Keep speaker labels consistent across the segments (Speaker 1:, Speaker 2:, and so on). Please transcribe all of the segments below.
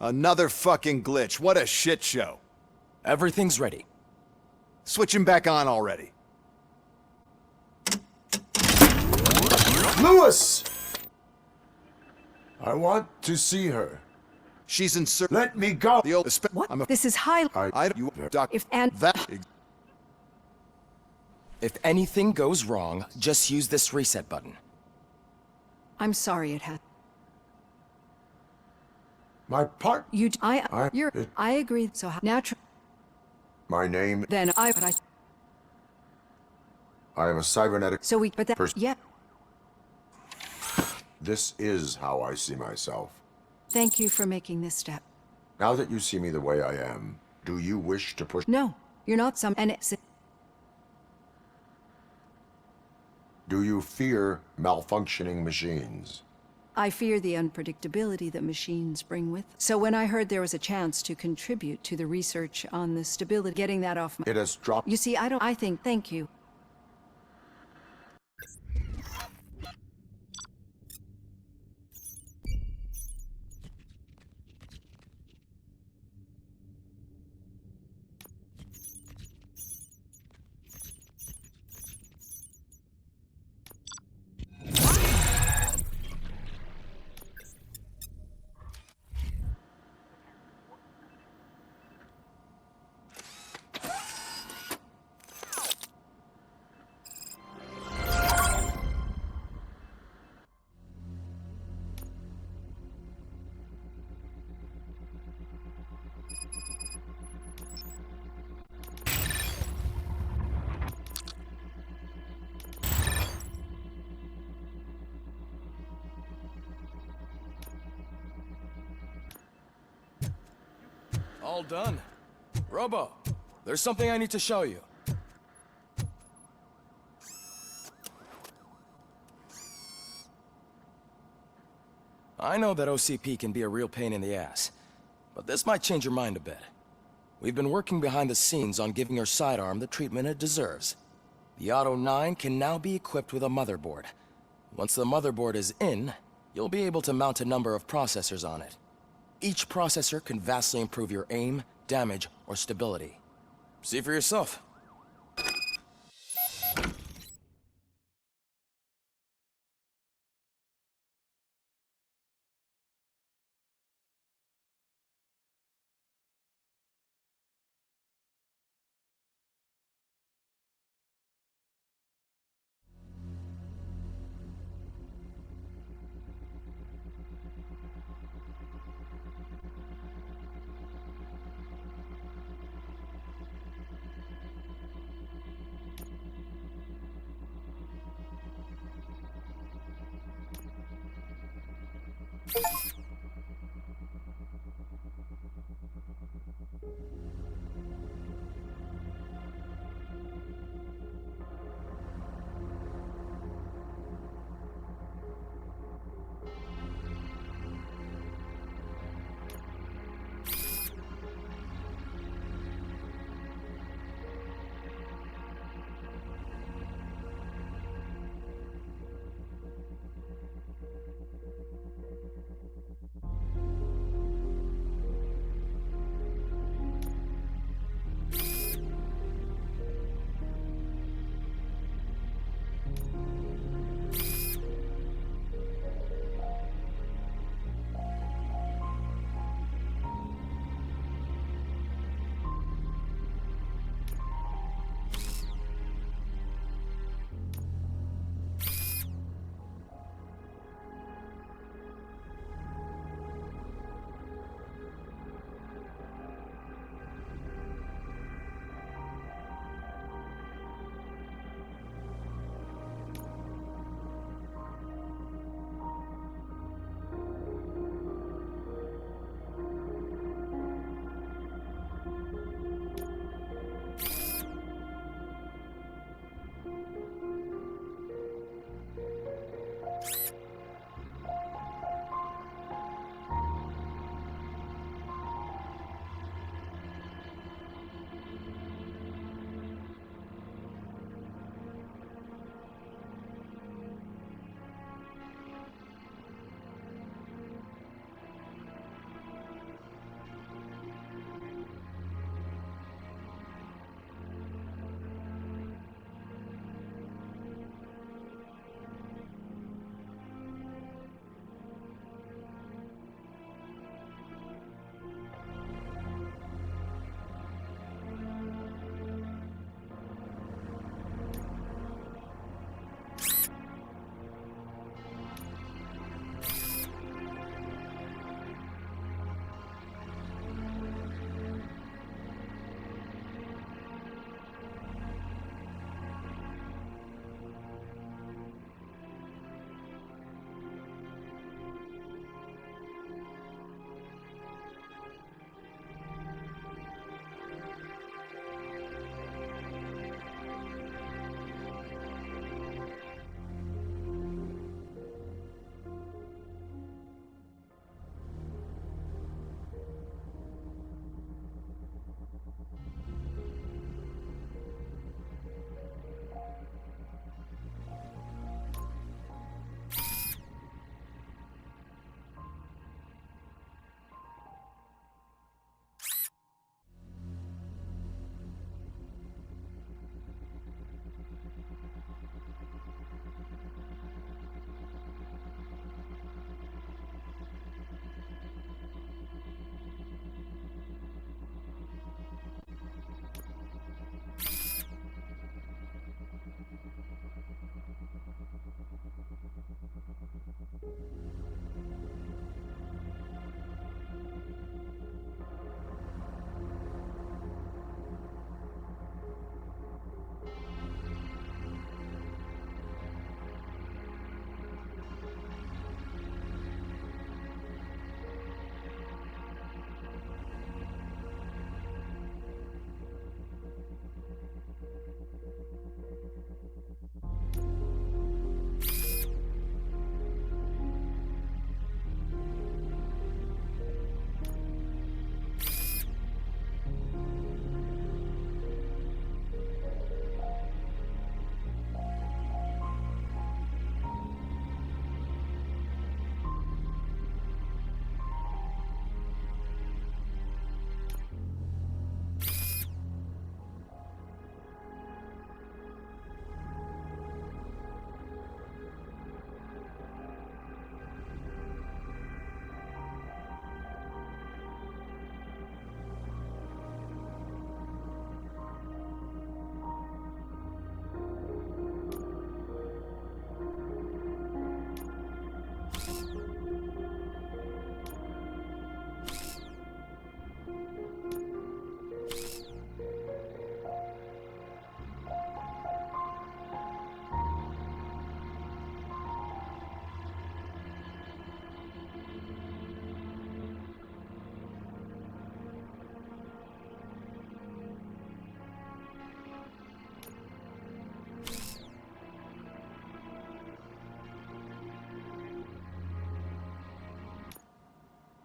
Speaker 1: Another fucking glitch. What a shit show.
Speaker 2: Everything's ready.
Speaker 1: Switch him back on already.
Speaker 3: Lewis! I want to see her.
Speaker 1: She's in sir.
Speaker 3: Let me go!
Speaker 1: The old.
Speaker 4: What?
Speaker 1: I'm a.
Speaker 4: This is high.
Speaker 1: You doc.
Speaker 4: If and
Speaker 1: That.
Speaker 2: If anything goes wrong, just use this reset button.
Speaker 4: I'm sorry it had.
Speaker 3: My part.
Speaker 4: I agree. So natural.
Speaker 3: My name.
Speaker 4: Then I.
Speaker 3: I am a cybernetic.
Speaker 4: So we. But that.
Speaker 3: Person.
Speaker 4: Yeah.
Speaker 3: This is how I see myself.
Speaker 4: Thank you for making this step.
Speaker 3: Now that you see me the way I am, do you wish to push?
Speaker 4: No, you're not some. And it's.
Speaker 3: Do you fear malfunctioning machines?
Speaker 4: I fear the unpredictability that machines bring with. So when I heard there was a chance to contribute to the research on the stability, getting that off my.
Speaker 3: It has dropped.
Speaker 4: You see, I think. Thank you.
Speaker 2: All done. Robo, there's something I need to show you. I know that OCP can be a real pain in the ass, but this might change your mind a bit. We've been working behind the scenes on giving your sidearm the treatment it deserves. The Auto 9 can now be equipped with a motherboard. Once the motherboard is in, you'll be able to mount a number of processors on it. Each processor can vastly improve your aim, damage, or stability. See for yourself.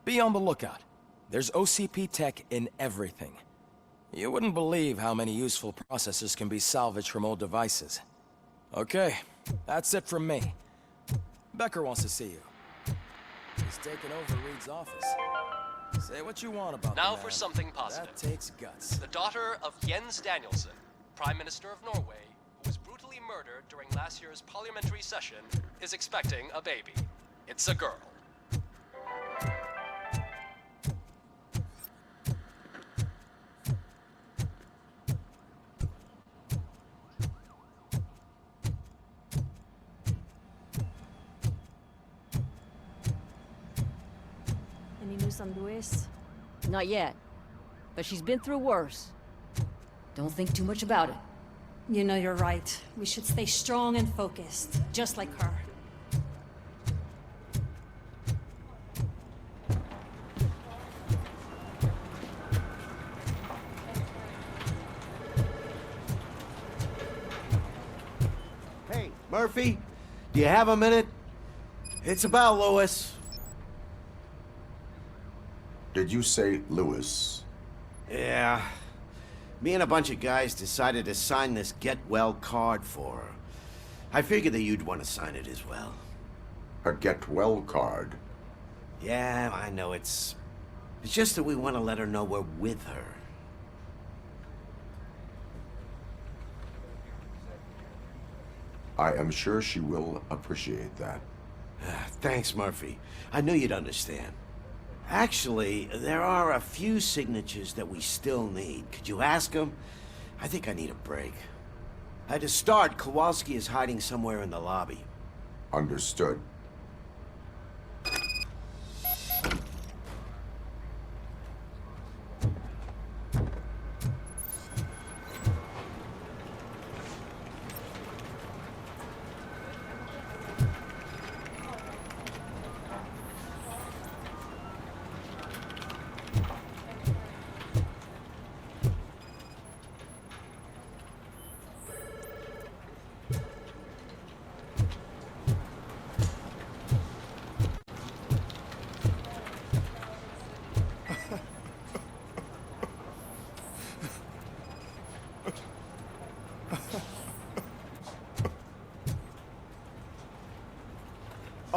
Speaker 2: Be on the lookout. There's OCP tech in everything. You wouldn't believe how many useful processors can be salvaged from old devices. Okay, that's it from me. Becker wants to see you. He's taken over Reed's office. Say what you want about
Speaker 5: Now
Speaker 2: the
Speaker 5: for
Speaker 2: man.
Speaker 5: something positive.
Speaker 2: That takes guts.
Speaker 5: The daughter of Jens Danielson, Prime Minister of Norway, who was brutally murdered during last year's parliamentary session, is expecting a baby. It's a girl.
Speaker 6: Any news on Luis?
Speaker 7: Not yet. But she's been through worse. Don't think too much about it.
Speaker 6: You know you're right. We should stay strong and focused, just like her.
Speaker 8: Hey, Murphy, do you have a minute? It's about Lewis.
Speaker 3: Did you say Lewis?
Speaker 8: Yeah. Me and a bunch of guys decided to sign this get well card for her. I figured that you'd want to sign it as well.
Speaker 3: A get well card?
Speaker 8: Yeah, I know it's just that we want to let her know we're with her.
Speaker 3: I am sure she will appreciate that.
Speaker 8: Thanks, Murphy. I knew you'd understand. Actually, there are a few signatures that we still need. Could you ask them? I think I need a break. To start, Kowalski is hiding somewhere in the lobby.
Speaker 3: Understood.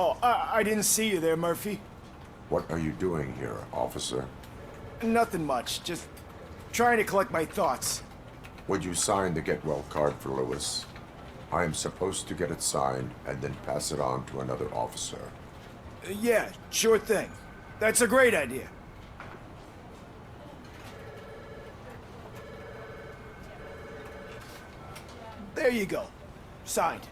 Speaker 9: Oh, I didn't see you there, Murphy.
Speaker 3: What are you doing here, officer?
Speaker 9: Nothing much, just trying to collect my thoughts.
Speaker 3: Would you sign the get well card for Lewis? I am supposed to get it signed and then pass it on to another officer.
Speaker 9: Yeah, sure thing. That's a great idea. There you go. Signed.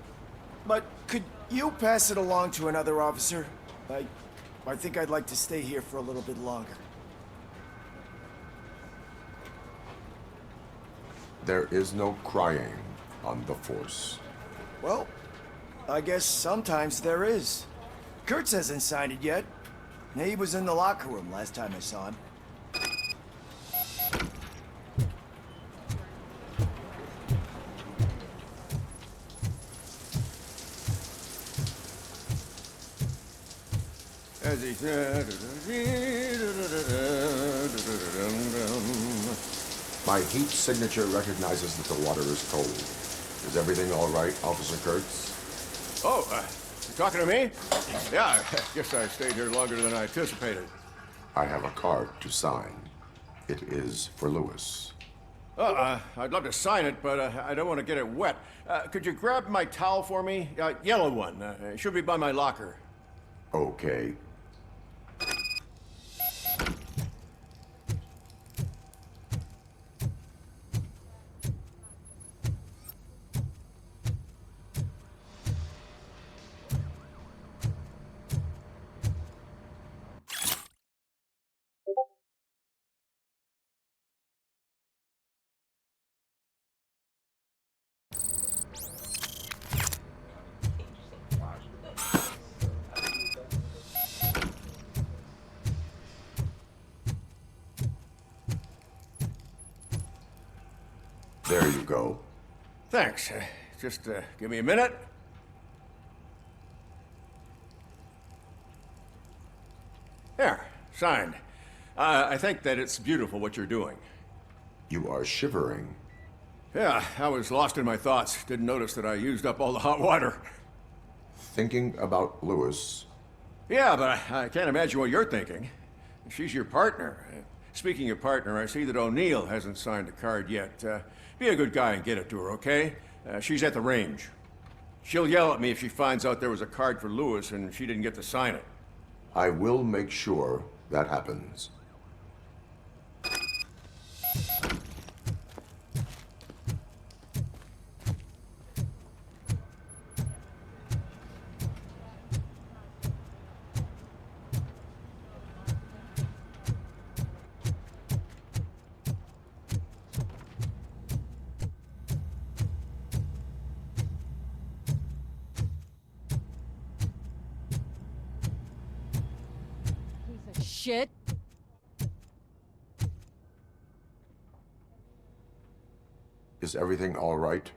Speaker 9: But could you pass it along to another officer? I think I'd like to stay here for a little bit longer.
Speaker 3: There is no crying on the force.
Speaker 9: Well, I guess sometimes there is. Kurtz hasn't signed it yet. He was in the locker room last time I saw him. As he said...
Speaker 3: My heat signature recognizes that the water is cold. Is everything all right, Officer Kurtz?
Speaker 10: Oh, you talking to me? Yeah, I guess I stayed here longer than I anticipated.
Speaker 3: I have a card to sign. It is for Lewis.
Speaker 10: I'd love to sign it, but I don't want to get it wet. Could you grab my towel for me? Yellow one. It should be by my locker.
Speaker 3: Okay. There you go.
Speaker 10: Thanks. Just give me a minute. There. Signed. I think that it's beautiful what you're doing.
Speaker 3: You are shivering.
Speaker 10: Yeah, I was lost in my thoughts. Didn't notice that I used up all the hot water.
Speaker 3: Thinking about Lewis.
Speaker 10: Yeah, but I can't imagine what you're thinking. She's your partner. Speaking of partner, I see that O'Neill hasn't signed a card yet. Be a good guy and get it to her, okay? She's at the range. She'll yell at me if she finds out there was a card for Lewis and she didn't get to sign it.
Speaker 3: I will make sure that happens.
Speaker 7: Shit.
Speaker 3: Is everything all right?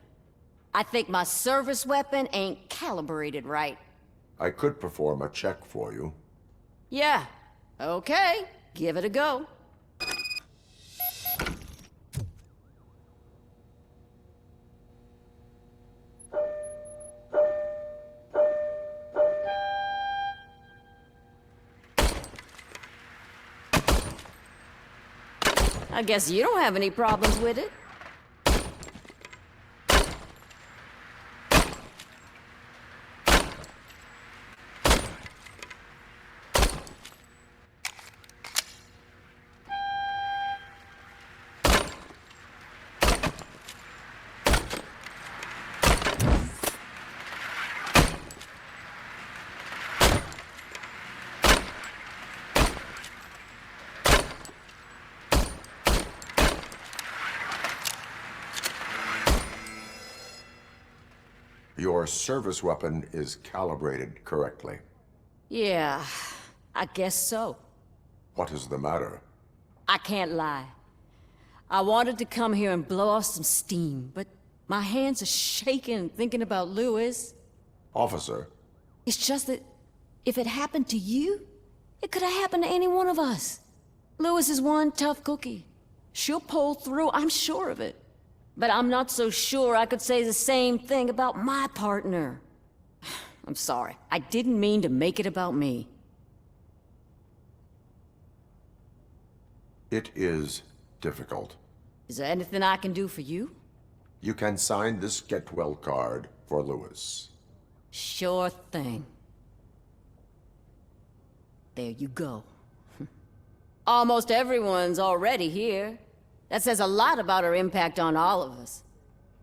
Speaker 7: I think my service weapon ain't calibrated right.
Speaker 3: I could perform a check for you.
Speaker 7: Yeah. Okay. Give it a go. I guess you don't have any problems with it.
Speaker 3: Your service weapon is calibrated correctly.
Speaker 7: Yeah, I guess so.
Speaker 3: What is the matter?
Speaker 7: I can't lie. I wanted to come here and blow off some steam, but my hands are shaking thinking about Lewis.
Speaker 3: Officer,
Speaker 7: It's just that if it happened to you, it could have happened to any one of us. Lewis is one tough cookie. She'll pull through, I'm sure of it. But I'm not so sure I could say the same thing about my partner. I'm sorry. I didn't mean to make it about me.
Speaker 3: it is difficult.
Speaker 7: Is there anything I can do for you?
Speaker 3: You can sign this get well card for Lewis.
Speaker 7: Sure thing. There you go. Almost everyone's already here. That says a lot about her impact on all of us.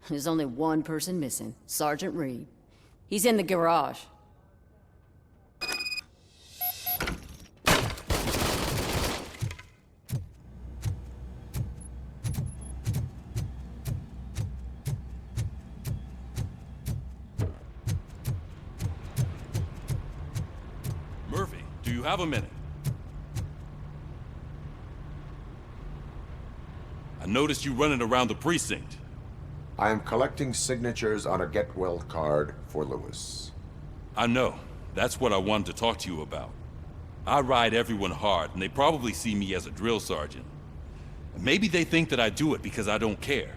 Speaker 7: There's only one person missing, Sergeant Reed. He's in the garage.
Speaker 11: Murphy, do you have a minute? I noticed you running around the precinct.
Speaker 3: I am collecting signatures on a get well card for Lewis.
Speaker 11: I know. That's what I wanted to talk to you about. I ride everyone hard, and they probably see me as a drill sergeant. And maybe they think that I do it because I don't care.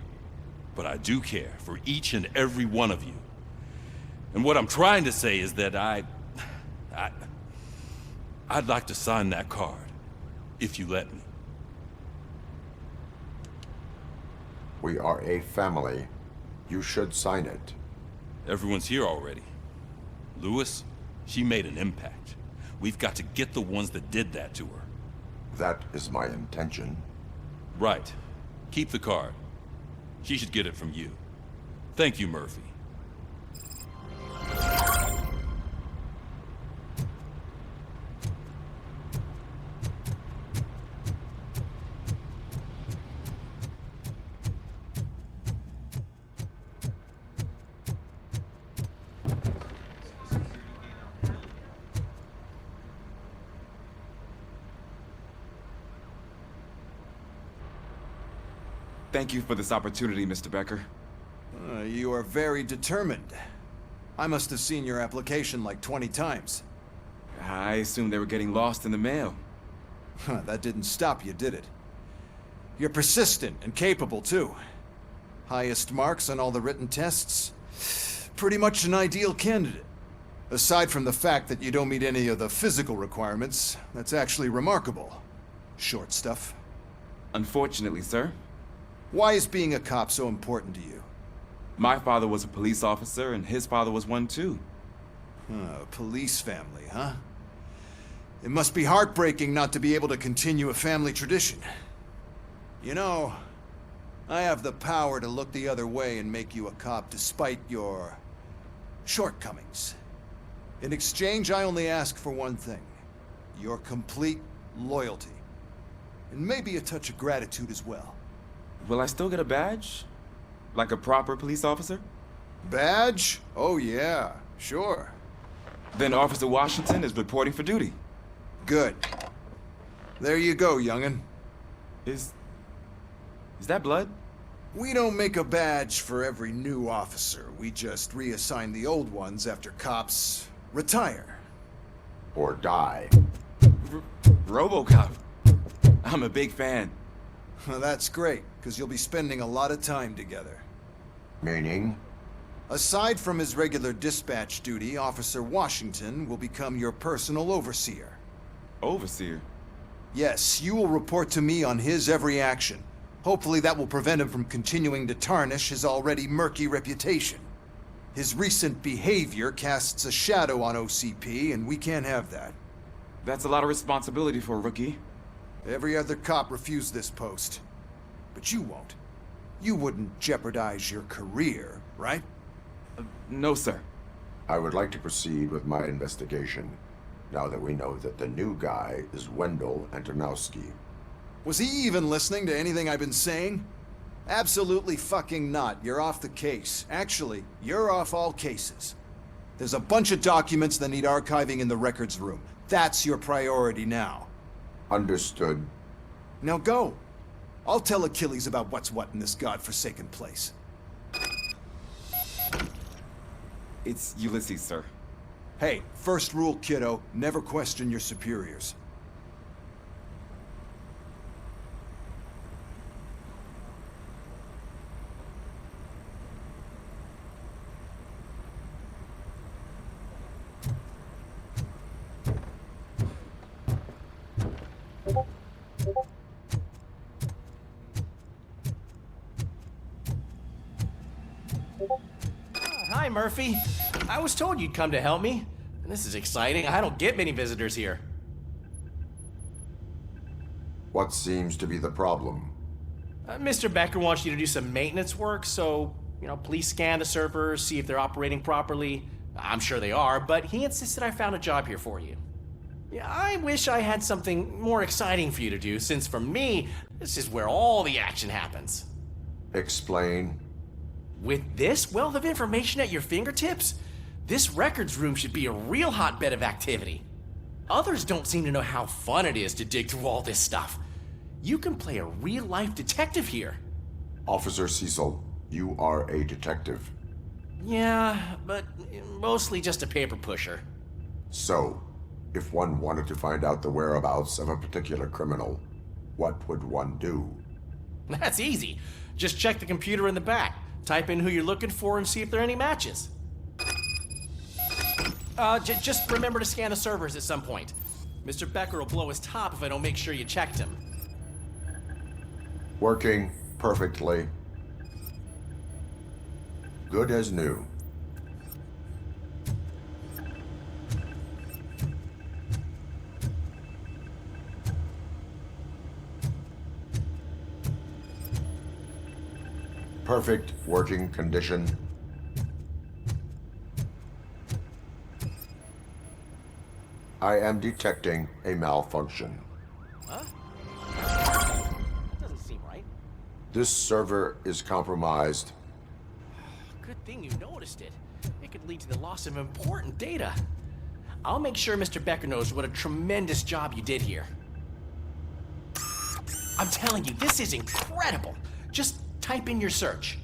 Speaker 11: But I do care for each and every one of you. And what I'm trying to say is that I'd like to sign that card, if you let me.
Speaker 3: We are a family. You should sign it.
Speaker 11: Everyone's here already. Lewis, she made an impact. We've got to get the ones that did that to her.
Speaker 3: That is my intention.
Speaker 11: Right. Keep the card. She should get it from you. Thank you, Murphy.
Speaker 12: Thank you for this opportunity, Mr. Becker.
Speaker 1: You are very determined. I must have seen your application like 20 times.
Speaker 12: I assumed they were getting lost in the mail.
Speaker 1: Huh, that didn't stop you, did it? You're persistent and capable, too. Highest marks on all the written tests. Pretty much an ideal candidate. Aside from the fact that you don't meet any of the physical requirements, that's actually remarkable. Short stuff.
Speaker 12: Unfortunately, sir.
Speaker 1: Why is being a cop so important to you?
Speaker 12: My father was a police officer, and his father was one too.
Speaker 1: A police family, huh? It must be heartbreaking not to be able to continue a family tradition. You know, I have the power to look the other way and make you a cop despite your shortcomings. In exchange, I only ask for one thing. Your complete loyalty. And maybe a touch of gratitude as well.
Speaker 12: Will I still get a badge? Like a proper police officer?
Speaker 1: Badge? Oh yeah, sure.
Speaker 12: Then Officer Washington is reporting for duty.
Speaker 1: Good. There you go, young'un.
Speaker 12: Is that blood?
Speaker 1: We don't make a badge for every new officer. We just reassign the old ones after cops retire.
Speaker 3: Or die.
Speaker 12: RoboCop. I'm a big fan.
Speaker 1: Well, that's great, because you'll be spending a lot of time together.
Speaker 3: Meaning?
Speaker 1: Aside from his regular dispatch duty, Officer Washington will become your personal overseer.
Speaker 12: Overseer?
Speaker 1: Yes, you will report to me on his every action. Hopefully that will prevent him from continuing to tarnish his already murky reputation. His recent behavior casts a shadow on OCP, and we can't have that.
Speaker 12: That's a lot of responsibility for a rookie.
Speaker 1: Every other cop refused this post. But you won't. You wouldn't jeopardize your career, right?
Speaker 12: No, sir.
Speaker 3: I would like to proceed with my investigation, now that we know that the new guy is Wendell Antonowski.
Speaker 1: Was he even listening to anything I've been saying? Absolutely fucking not. You're off the case. Actually, you're off all cases. There's a bunch of documents that need archiving in the records room. That's your priority now.
Speaker 3: Understood.
Speaker 1: Now go. I'll tell Achilles about what's what in this godforsaken place.
Speaker 12: It's Ulysses, sir.
Speaker 1: Hey, first rule, kiddo, never question your superiors.
Speaker 5: Hi, Murphy. I was told you'd come to help me. This is exciting. I don't get many visitors here.
Speaker 3: What seems to be the problem?
Speaker 5: Mr. Becker wants you to do some maintenance work, so, please scan the servers, see if they're operating properly. I'm sure they are, but he insisted I found a job here for you. Yeah, I wish I had something more exciting for you to do, since for me, this is where all the action happens.
Speaker 3: Explain.
Speaker 5: With this wealth of information at your fingertips, this records room should be a real hotbed of activity. Others don't seem to know how fun it is to dig through all this stuff. You can play a real-life detective here.
Speaker 3: Officer Cecil, you are a detective.
Speaker 5: Yeah, but mostly just a paper pusher.
Speaker 3: So, if one wanted to find out the whereabouts of a particular criminal, what would one do?
Speaker 5: That's easy. Just check the computer in the back. Type in who you're looking for and see if there are any matches. Just remember to scan the servers at some point. Mr. Becker will blow his top if I don't make sure you checked him.
Speaker 3: Working perfectly. Good as new. Perfect working condition. I am detecting a malfunction.
Speaker 5: Huh? That doesn't seem right.
Speaker 3: This server is compromised.
Speaker 5: Good thing you noticed it. It could lead to the loss of important data. I'll make sure Mr. Becker knows what a tremendous job you did here. I'm telling you, this is incredible. Just type in your search.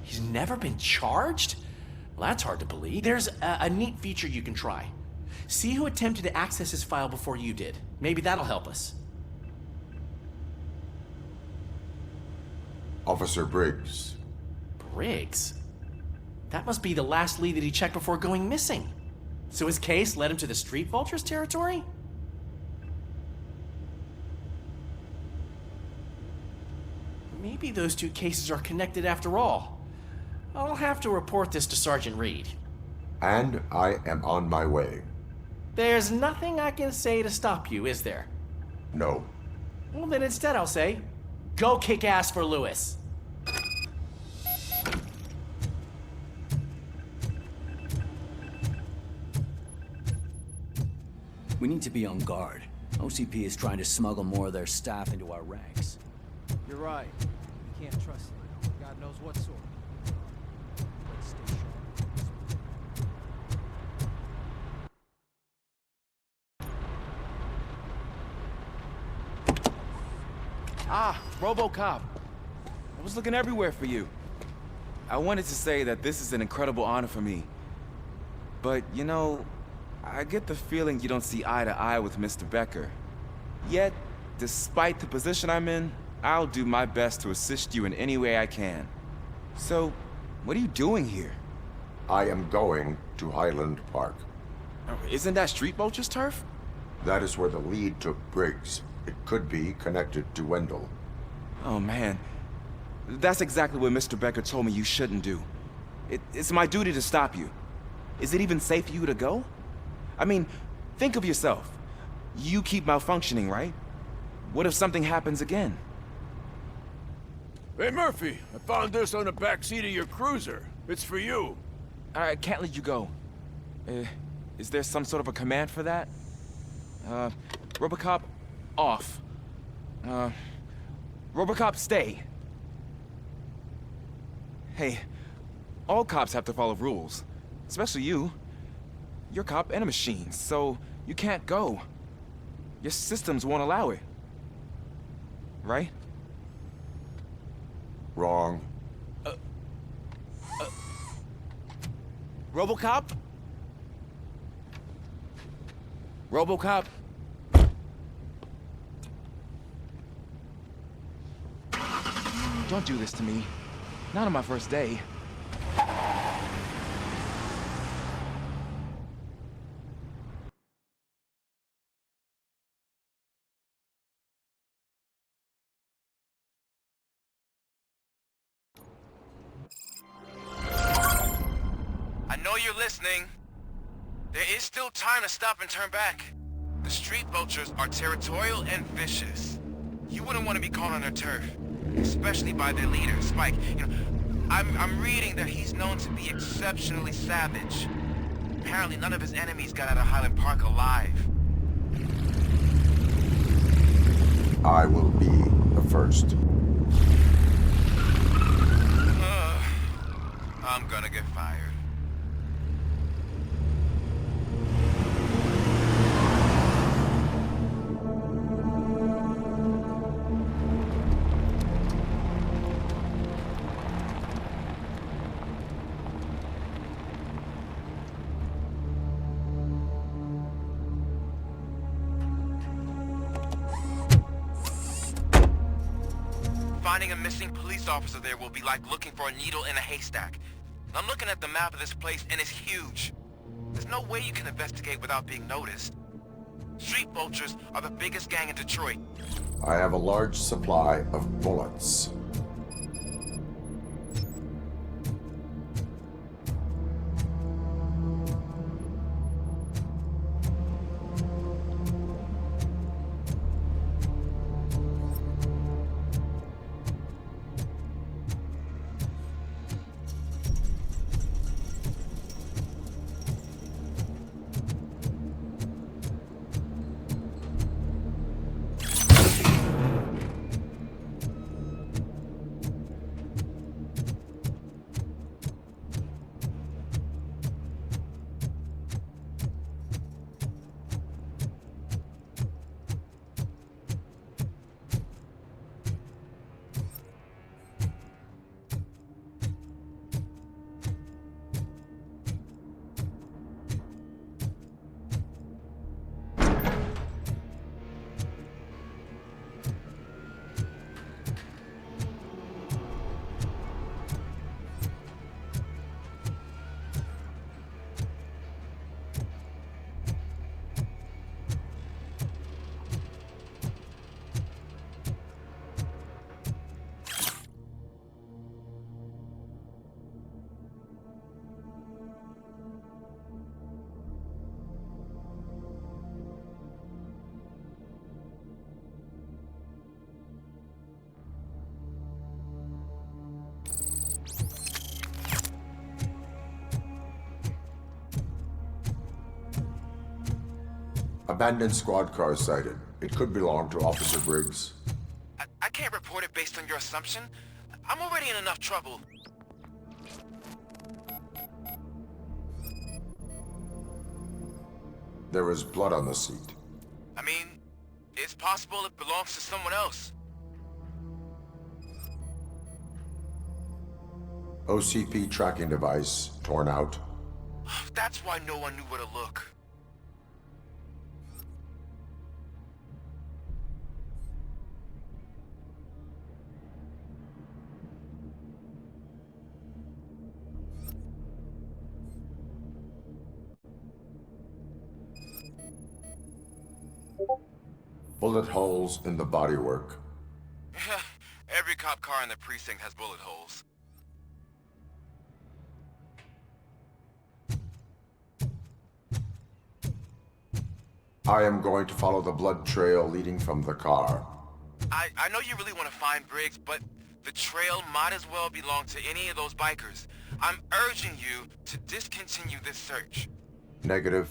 Speaker 5: He's never been charged? Well, that's hard to believe. There's a neat feature you can try. See who attempted to access his file before you did. Maybe that'll help us.
Speaker 3: Officer Briggs.
Speaker 5: Briggs? That must be the last lead that he checked before going missing. So his case led him to the Street Vultures territory? Maybe those two cases are connected after all. I'll have to report this to Sergeant Reed.
Speaker 3: And I am on my way.
Speaker 5: There's nothing I can say to stop you, is there?
Speaker 3: No.
Speaker 5: Well, then instead I'll say, go kick ass for Lewis.
Speaker 13: We need to be on guard. OCP is trying to smuggle more of their staff into our ranks.
Speaker 14: You're right. We can't trust them. God knows what sort. Let's stay sharp.
Speaker 12: Ah, RoboCop. I was looking everywhere for you. I wanted to say that this is an incredible honor for me. But, you know, I get the feeling you don't see eye to eye with Mr. Becker. Yet, despite the position I'm in, I'll do my best to assist you in any way I can. So, what are you doing here?
Speaker 3: I am going to Highland Park.
Speaker 12: Isn't that Street Vulture's turf?
Speaker 3: That is where the lead took Briggs. It could be connected to Wendell.
Speaker 12: Oh man, that's exactly what Mr. Becker told me you shouldn't do. It's my duty to stop you. Is it even safe for you to go? I mean, think of yourself. You keep malfunctioning, right? What if something happens again?
Speaker 10: Hey, Murphy, I found this on the back seat of your cruiser. It's for you.
Speaker 12: I can't let you go. Is there some sort of a command for that? RoboCop, off. RoboCop, stay. Hey, all cops have to follow rules. Especially you. You're a cop and a machine, so you can't go. Your systems won't allow it. Right?
Speaker 3: Wrong.
Speaker 12: RoboCop? RoboCop? Don't do this to me. Not on my first day.
Speaker 15: I know you're listening. There is still time to stop and turn back. The Street Vultures are territorial and vicious. You wouldn't want to be caught on their turf, especially by their leader, Spike. You know, I'm reading that he's known to be exceptionally savage. Apparently none of his enemies got out of Highland Park alive.
Speaker 3: I will be the first.
Speaker 15: I'm gonna get fired. Finding a missing police officer there will be like looking for a needle in a haystack. I'm looking at the map of this place and it's huge. There's no way you can investigate without being noticed. Street Vultures are the biggest gang in Detroit.
Speaker 3: I have a large supply of bullets. Abandoned squad car sighted. It could belong to Officer Briggs.
Speaker 15: I can't report it based on your assumption. I'm already in enough trouble.
Speaker 3: There was blood on the seat.
Speaker 15: I mean, it's possible it belongs to someone else.
Speaker 3: OCP tracking device torn out.
Speaker 15: That's why no one knew where to look.
Speaker 3: Bullet holes in the bodywork.
Speaker 15: Every cop car in the precinct has bullet holes.
Speaker 3: I am going to follow the blood trail leading from the car.
Speaker 15: I know you really want to find Briggs, but the trail might as well belong to any of those bikers. I'm urging you to discontinue this search.
Speaker 3: Negative.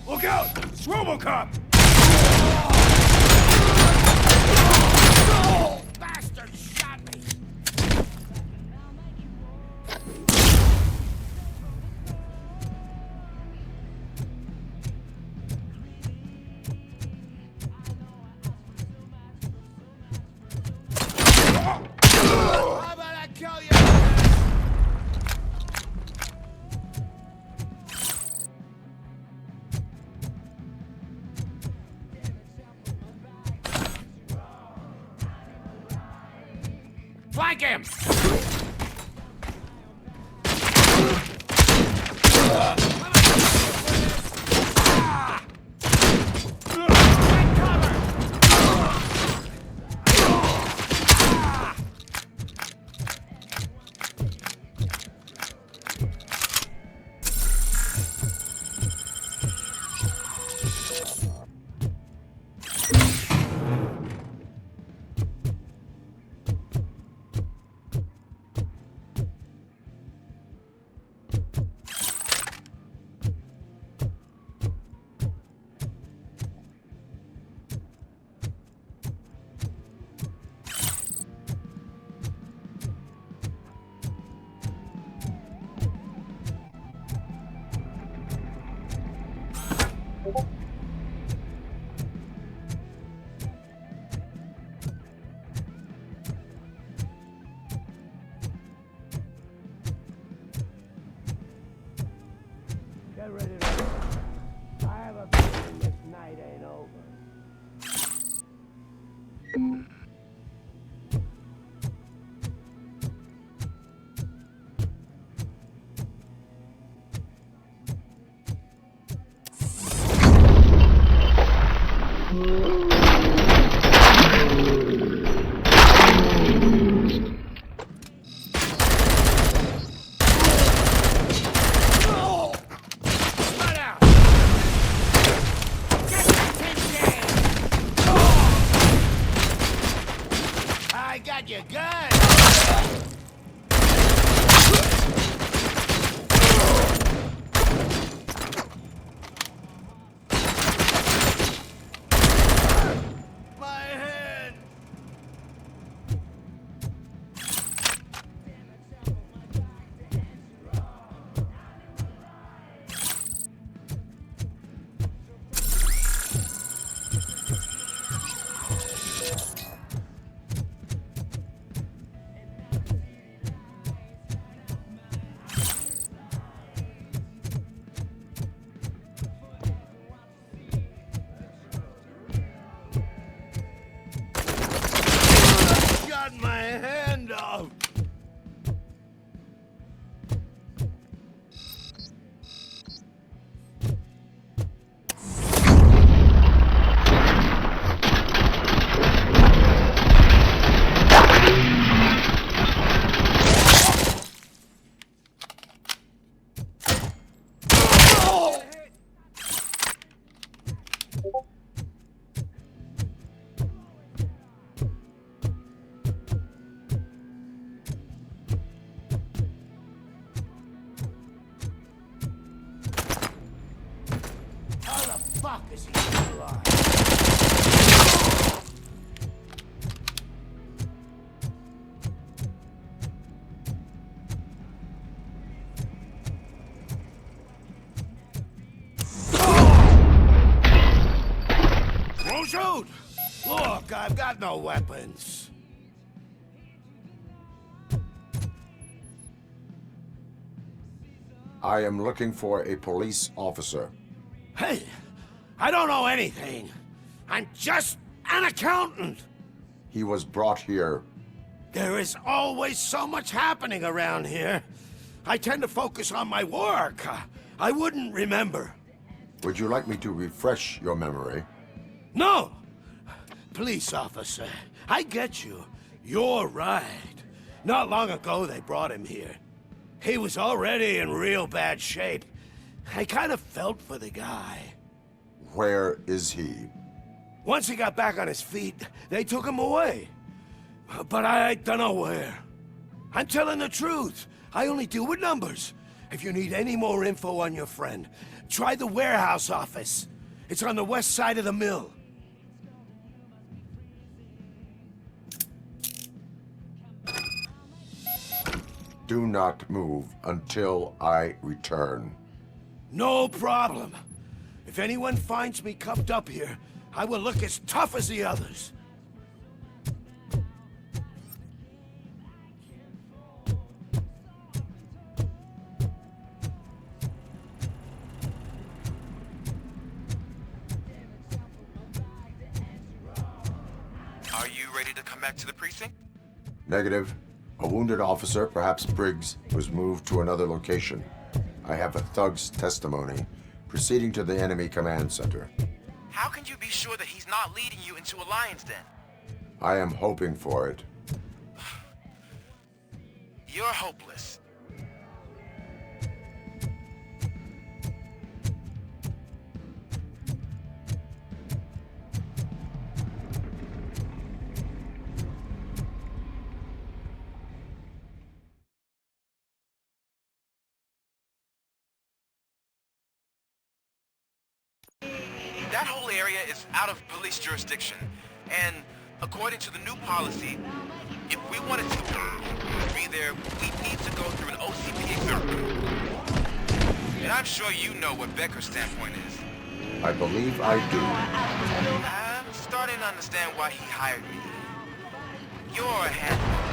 Speaker 8: Look out! It's RoboCop! Bastard shot me! How about I kill you? Flank him! Get ready to go. I have a feeling this night ain't over. I got your gun! My head! Got my hand off! How the fuck is he still alive? Won't shoot! Look, I've got no weapons.
Speaker 3: I am looking for a police officer.
Speaker 8: Hey, I don't know anything. I'm just an accountant.
Speaker 3: He was brought here.
Speaker 8: There is always so much happening around here. I tend to focus on my work. I wouldn't remember.
Speaker 3: Would you like me to refresh your memory?
Speaker 8: No! Police officer, I get you. You're right. Not long ago they brought him here. He was already in real bad shape. I kind of felt for the guy.
Speaker 3: Where is he?
Speaker 8: Once he got back on his feet, they took him away. But I don't know where. I'm telling the truth. I only deal with numbers. If you need any more info on your friend, try the warehouse office. It's on the west side of the mill.
Speaker 3: Do not move until I return.
Speaker 8: No problem. If anyone finds me cuffed up here, I will look as tough as the others.
Speaker 15: Are you ready to come back to the precinct?
Speaker 3: Negative. A wounded officer, perhaps Briggs, was moved to another location. I have a thug's testimony, proceeding to the enemy command center.
Speaker 15: How can you be sure that he's not leading you into a lion's den?
Speaker 3: I am hoping for it.
Speaker 15: You're hopeless. That whole area is out of police jurisdiction, and according to the new policy, if we wanted to be there, we need to go through an OCP exam. And I'm sure you know what Becker's standpoint is.
Speaker 3: I believe I do.
Speaker 15: I'm starting to understand why he hired me. You're a handful.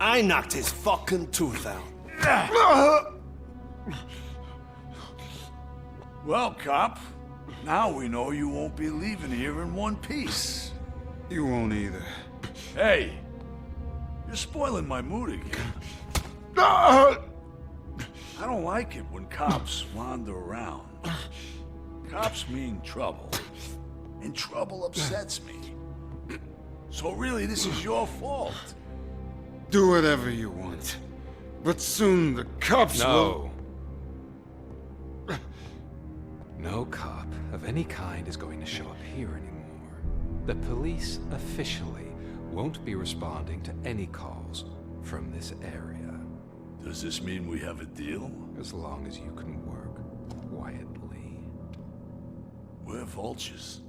Speaker 8: I knocked his fucking tooth out.
Speaker 16: Well, cop, now we know you won't be leaving here in one piece.
Speaker 17: You won't either.
Speaker 16: Hey, you're spoiling my mood again. I don't like it when cops wander around. Cops mean trouble, and trouble upsets me. So really, this is your fault.
Speaker 17: Do whatever you want. But soon the cops will...
Speaker 18: No cop of any kind is going to show up here anymore. The police officially won't be responding to any calls from this area.
Speaker 16: Does this mean we have a deal?
Speaker 18: As long as you can work quietly.
Speaker 16: We're vultures.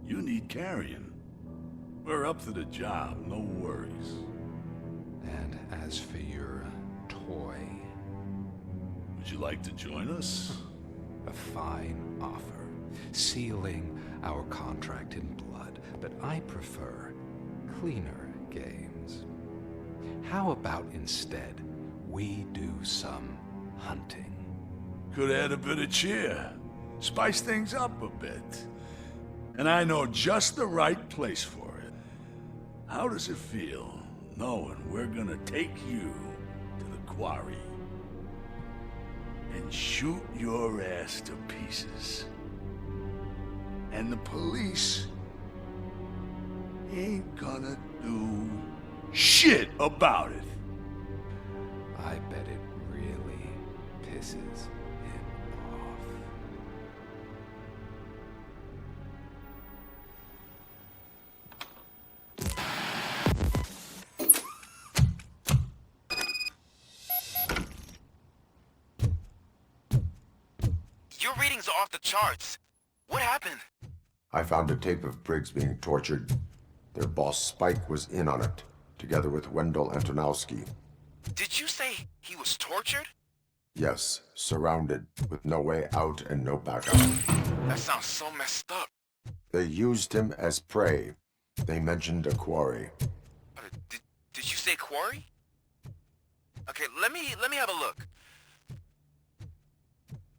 Speaker 16: You need carrion. We're up to the job, no worries.
Speaker 18: And as for your toy...
Speaker 16: Would you like to join us?
Speaker 18: A fine offer, sealing our contract in blood, but I prefer cleaner games. How about instead we do some hunting?
Speaker 16: Could add a bit of cheer, spice things up a bit. And I know just the right place for it. How does it feel, knowing we're gonna take you to the quarry and shoot your ass to pieces? And the police ain't gonna do shit about it.
Speaker 18: I bet it really pisses him off.
Speaker 15: Your readings are off the charts. What happened?
Speaker 3: I found a tape of Briggs being tortured. Their boss Spike was in on it, together with Wendell Antonowski.
Speaker 15: Did you say he was tortured?
Speaker 3: Yes, surrounded, with no way out and no backup.
Speaker 15: That sounds so messed up.
Speaker 3: They used him as prey. They mentioned a quarry.
Speaker 15: Did you say quarry? Okay, let me have a look.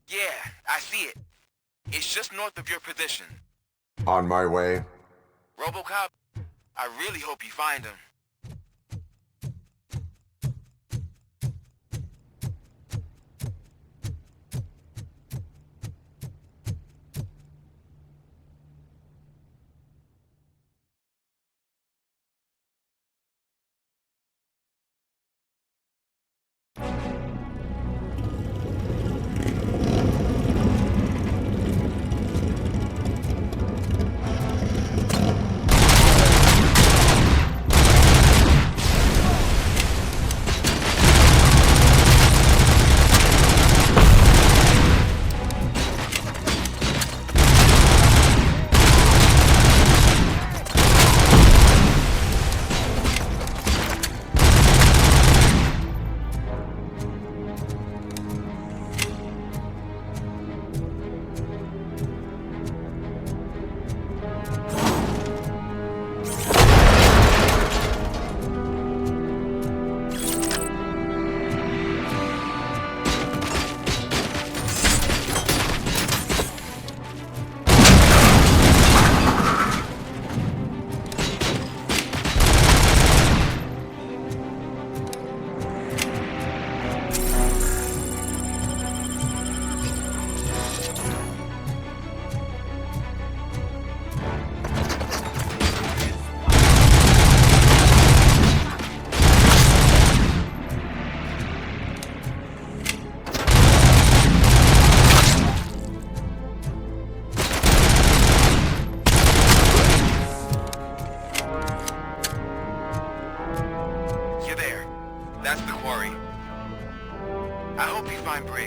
Speaker 15: Yeah, I see it. It's just north of your position.
Speaker 3: On my way.
Speaker 15: RoboCop, I really hope you find him.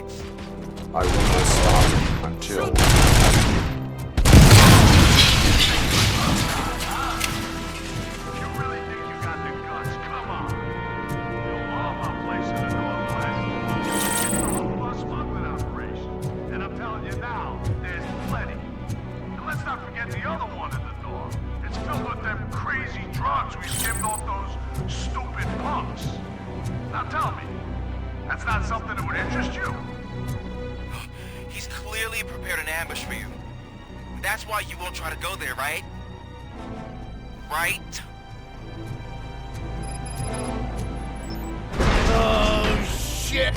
Speaker 15: Briggs.
Speaker 3: I will not stop until...
Speaker 16: The other one in the door. It's filled with them crazy drugs we skimmed off those stupid punks. Now tell me, that's not something that would interest you?
Speaker 15: He's clearly prepared an ambush for you. That's why you won't try to go there, right? Right?
Speaker 8: Oh, shit!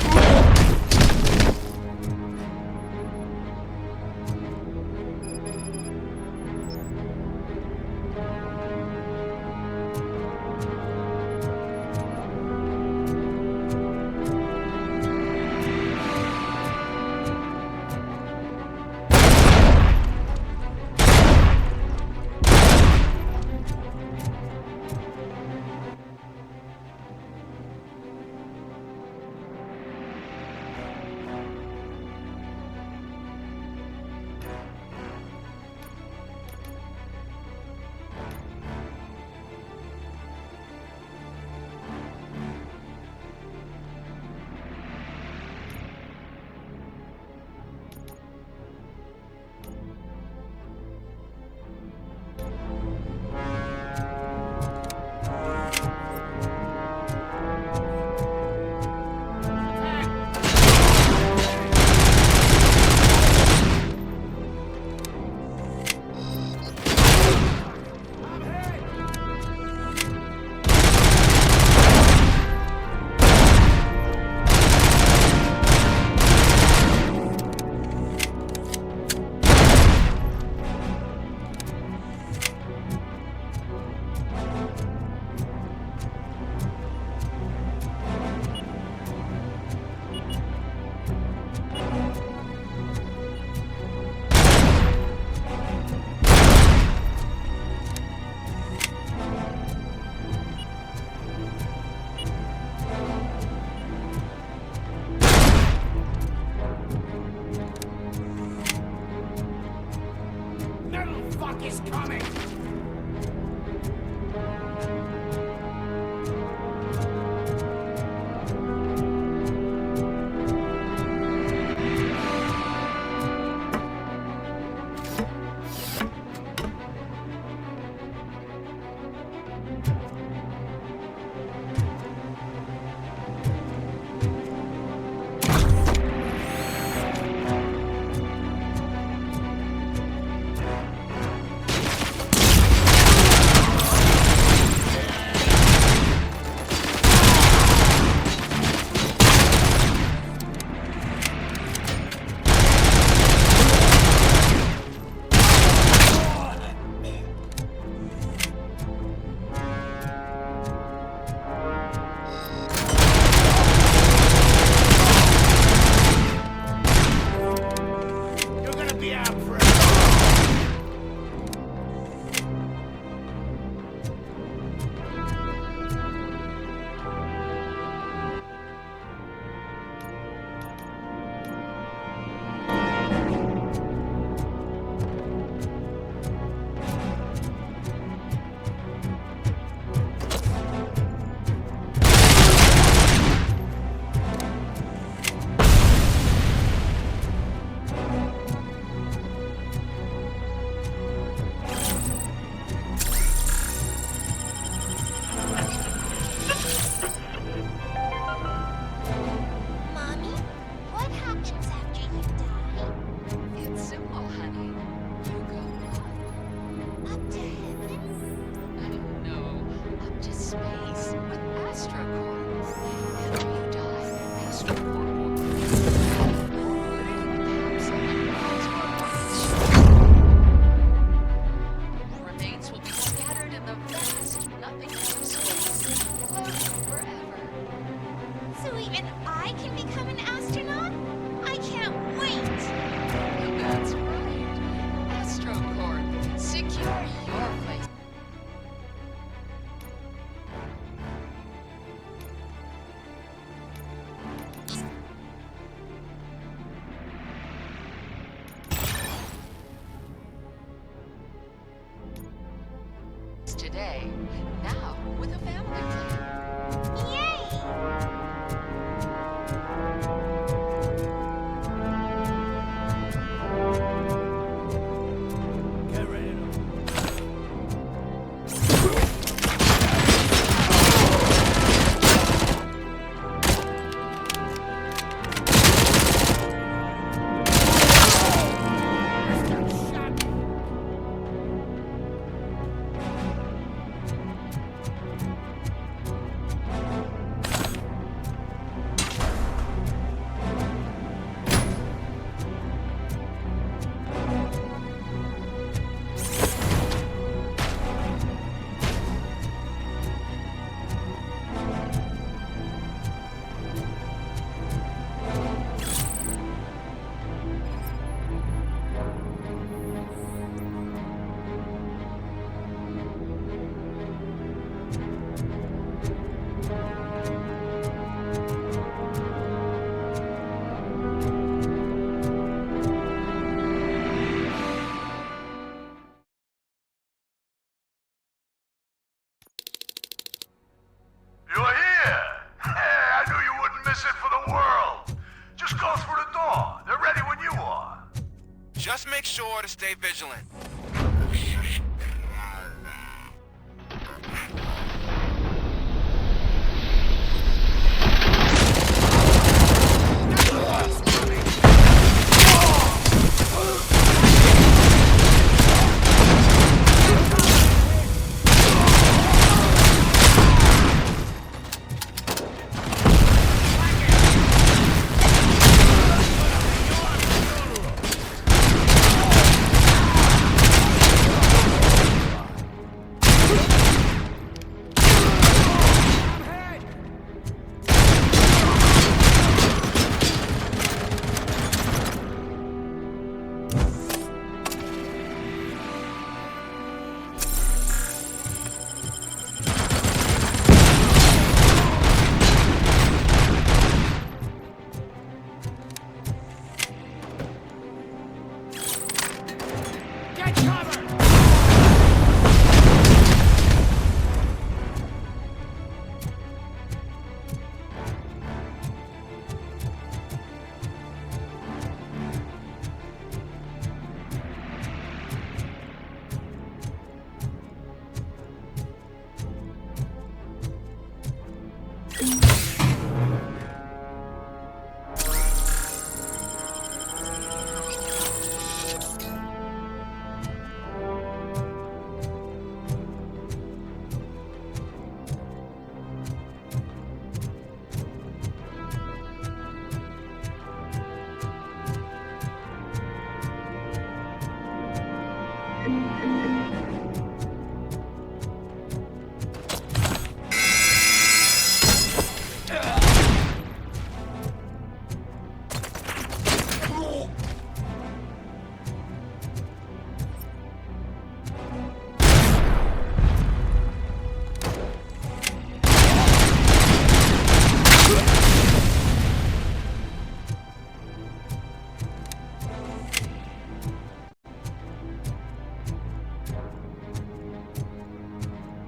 Speaker 16: is coming!
Speaker 19: day. Now, with a family plan. Yay!
Speaker 16: Get ready to...
Speaker 20: You're here! I knew you wouldn't miss it for the world! Just go through the door. They're ready when you are.
Speaker 15: Just make sure to stay vigilant.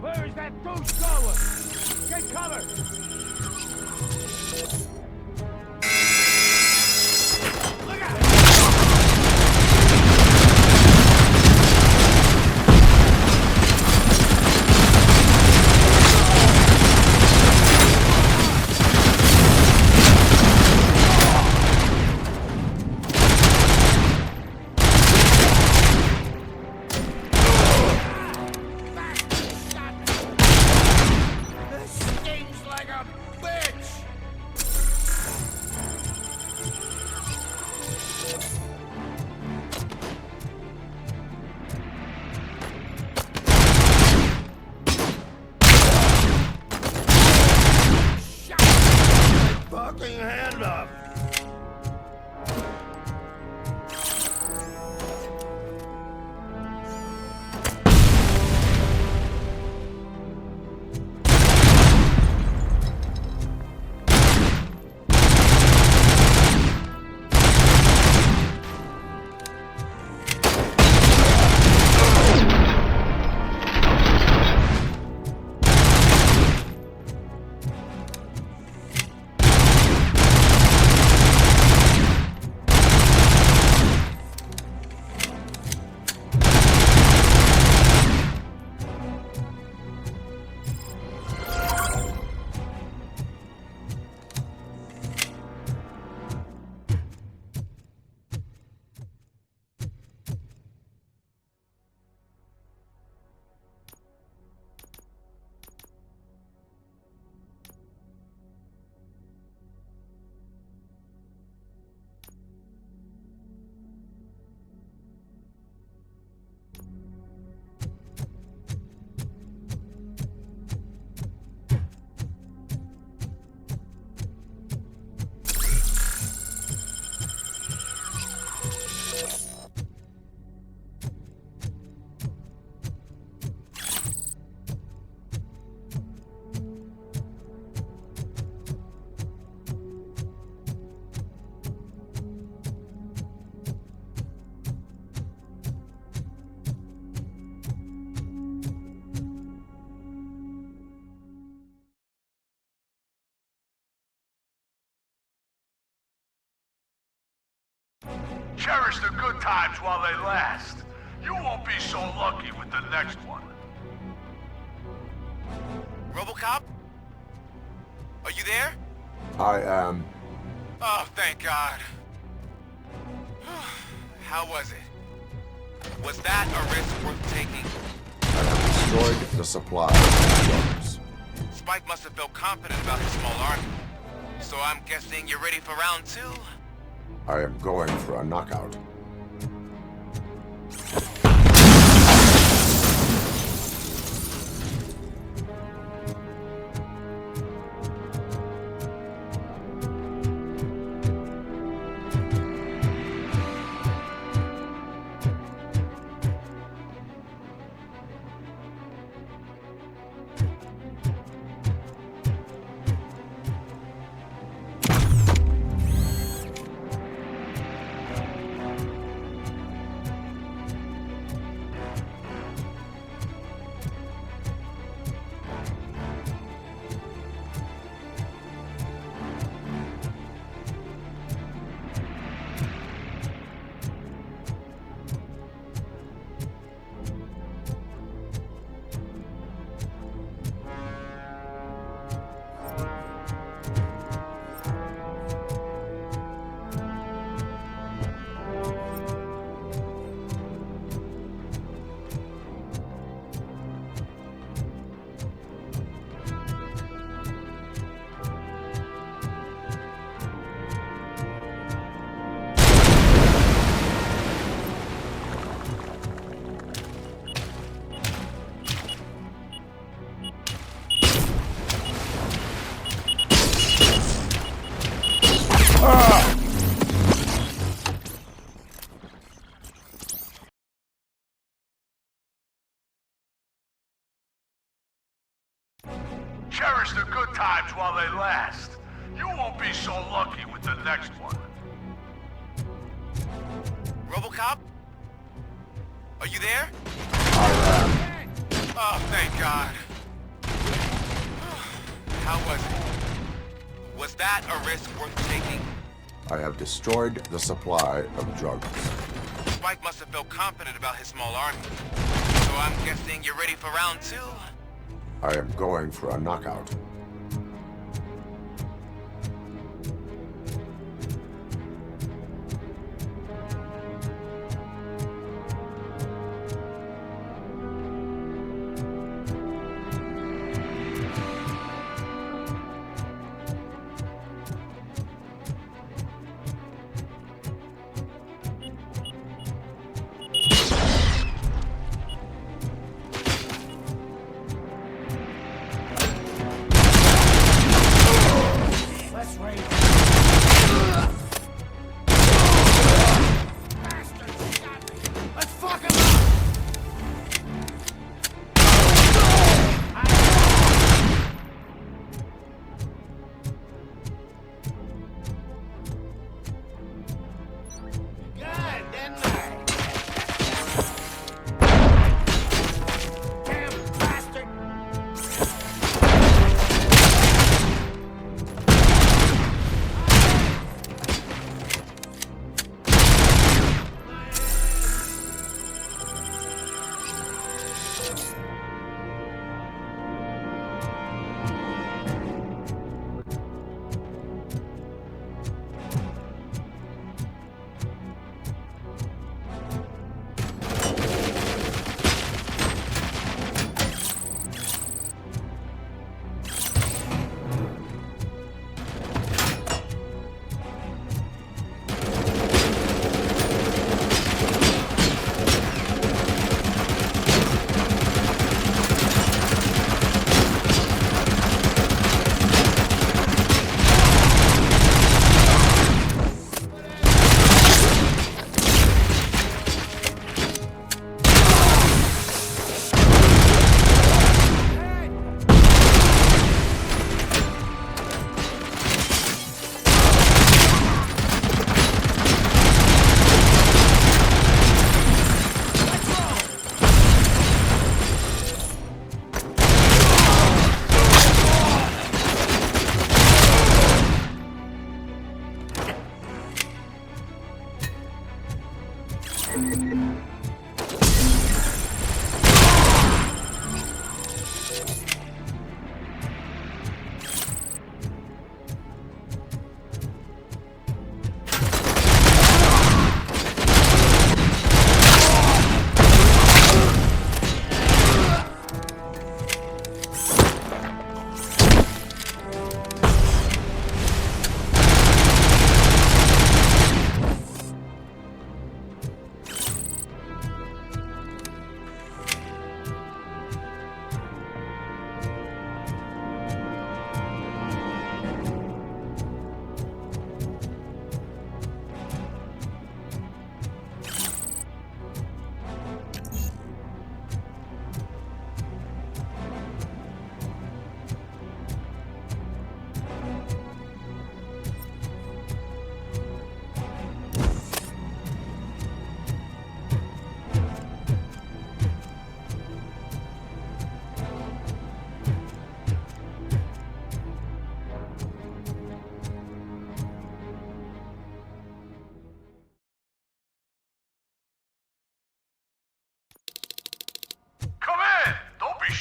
Speaker 16: Where is that douche going? Get cover! Look out!
Speaker 20: This stings like a bitch! Cherish the good times while they last. You won't be so lucky with the next one.
Speaker 15: RoboCop? Are you there?
Speaker 3: I am.
Speaker 15: Oh, thank God. How was it? Was that a risk worth taking?
Speaker 3: I have destroyed the supply of drugs.
Speaker 15: Spike must have felt confident about his small army. So I'm guessing you're ready for round 2?
Speaker 3: I am going for a knockout.
Speaker 20: Cherish the good times while they last. You won't be so lucky with the next one.
Speaker 15: RoboCop? Are you there?
Speaker 3: I am.
Speaker 15: Oh, thank God. How was it? Was that a risk worth taking?
Speaker 3: I have destroyed the supply of drugs.
Speaker 15: Spike must have felt confident about his small army. So I'm guessing you're ready for round 2?
Speaker 3: I am going for a knockout.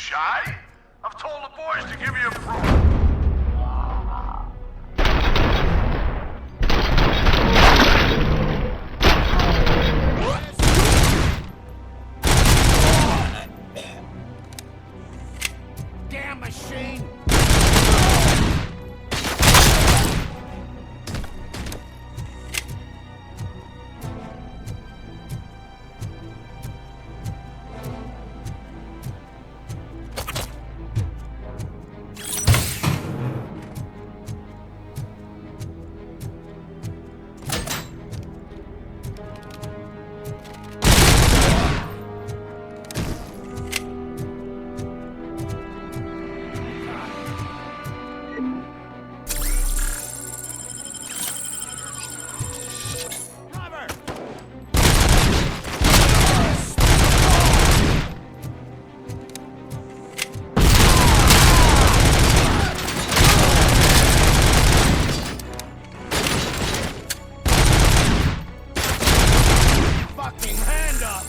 Speaker 20: shy? I've told the boys to give you a proof.
Speaker 8: Damn machine! Fucking hand up!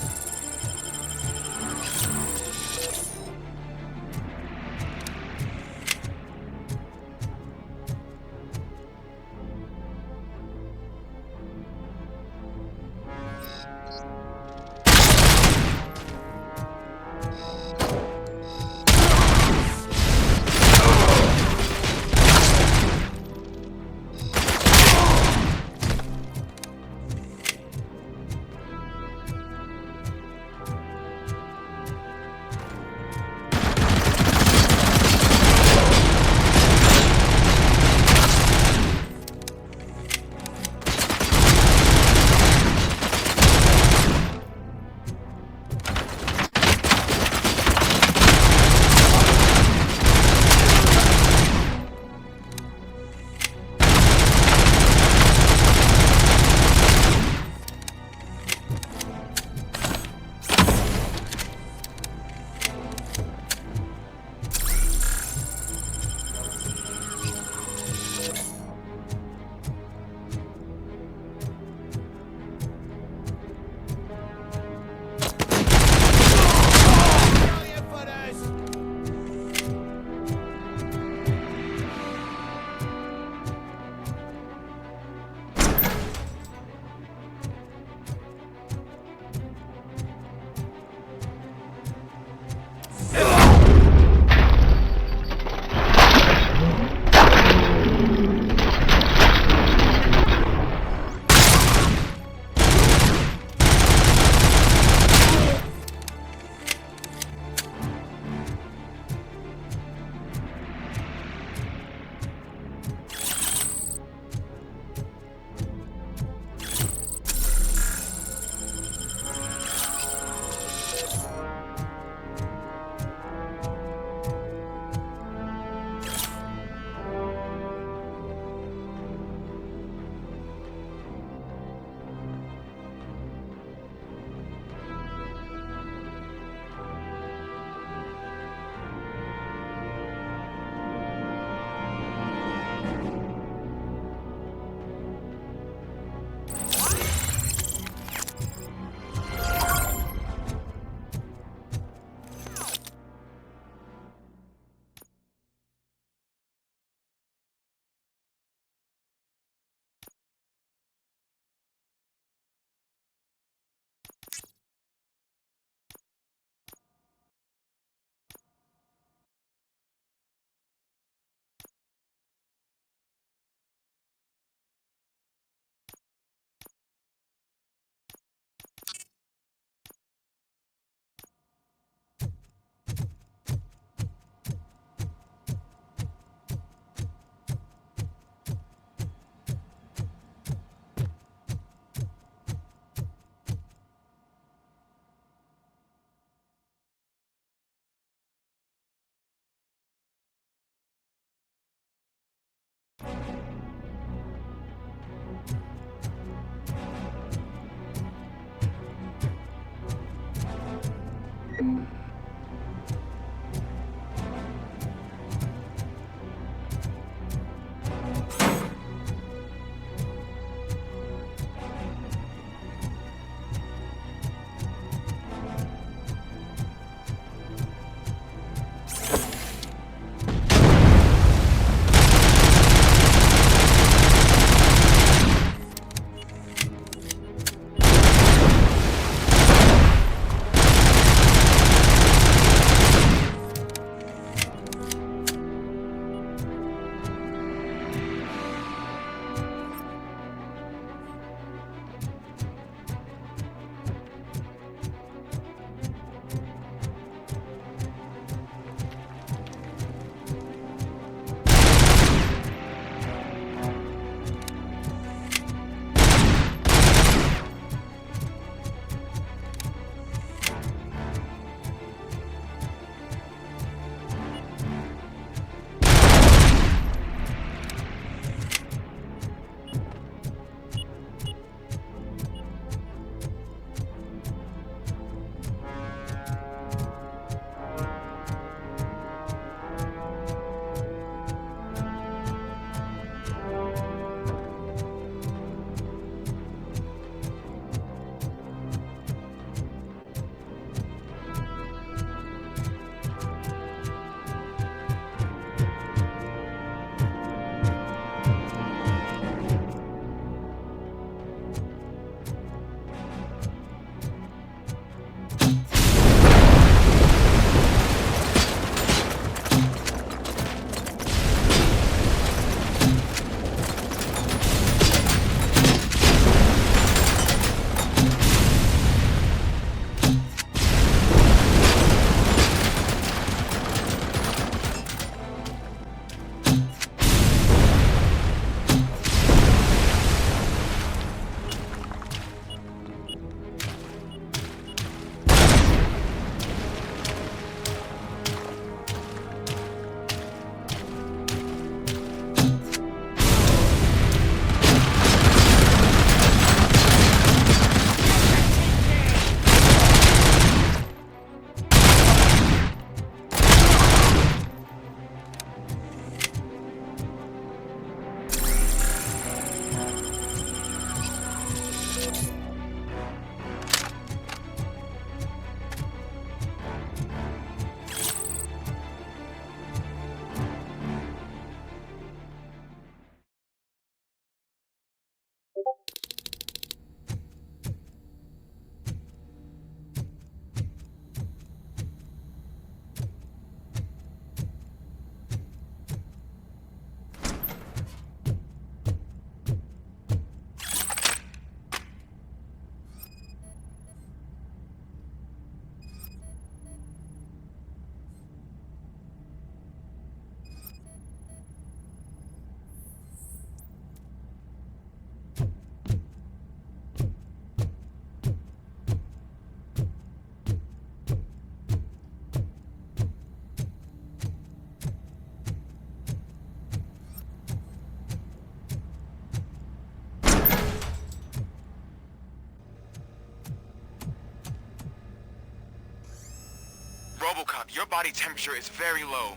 Speaker 15: RoboCop, your body temperature is very low.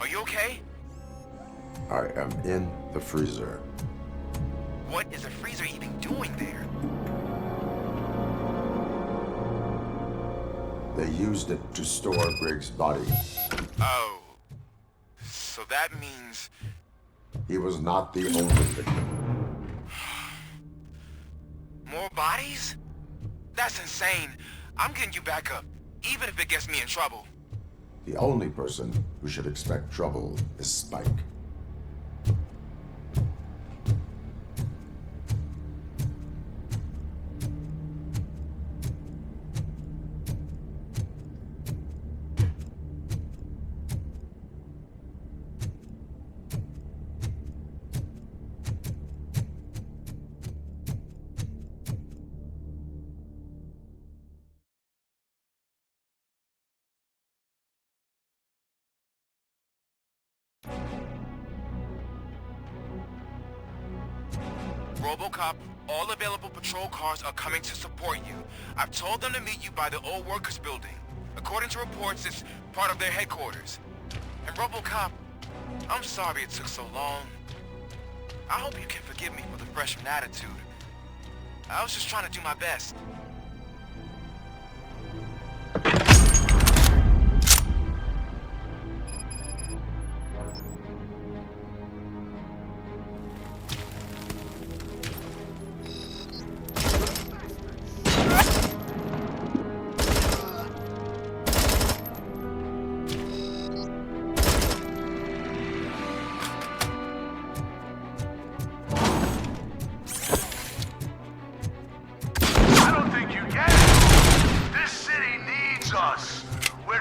Speaker 15: Are you okay?
Speaker 3: I am in the freezer.
Speaker 15: What is the freezer even doing there?
Speaker 3: They used it to store Briggs' body.
Speaker 15: Oh. So that means...
Speaker 3: He was not the only victim.
Speaker 15: More bodies? That's insane. I'm getting you back up, even if it gets me in trouble.
Speaker 3: The only person who should expect trouble is Spike.
Speaker 15: RoboCop, all available patrol cars are coming to support you. I've told them to meet you by the old workers building. According to reports, it's part of their headquarters. And RoboCop, I'm sorry it took so long. I hope you can forgive me for the freshman attitude. I was just trying to do my best.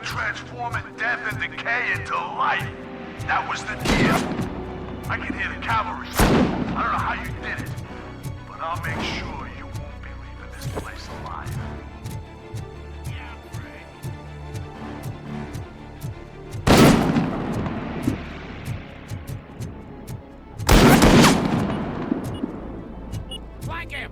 Speaker 20: Transforming death and decay into life. That was the deal. I can hear the cavalry. I don't know how you did it, but I'll make sure you won't be leaving this place alive.
Speaker 14: Flank him!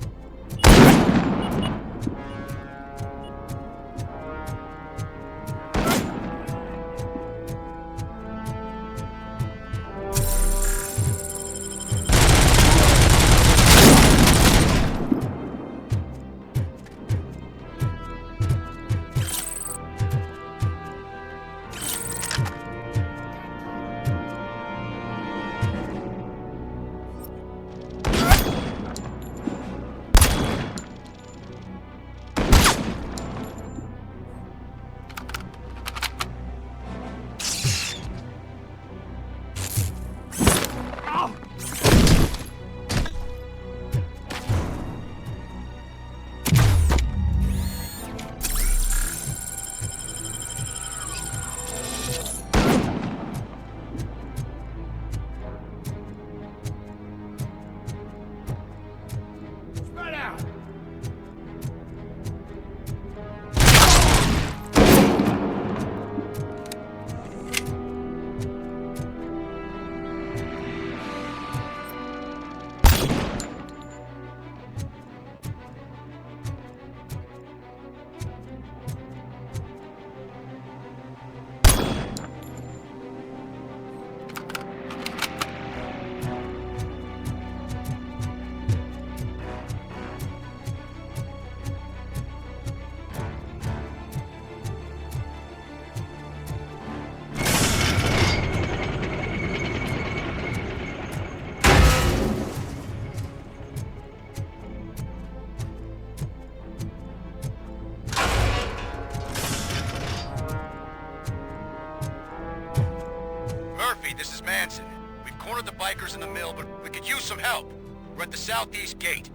Speaker 15: This is Manson. We've cornered the bikers in the mill, but we could use some help. We're at the southeast gate.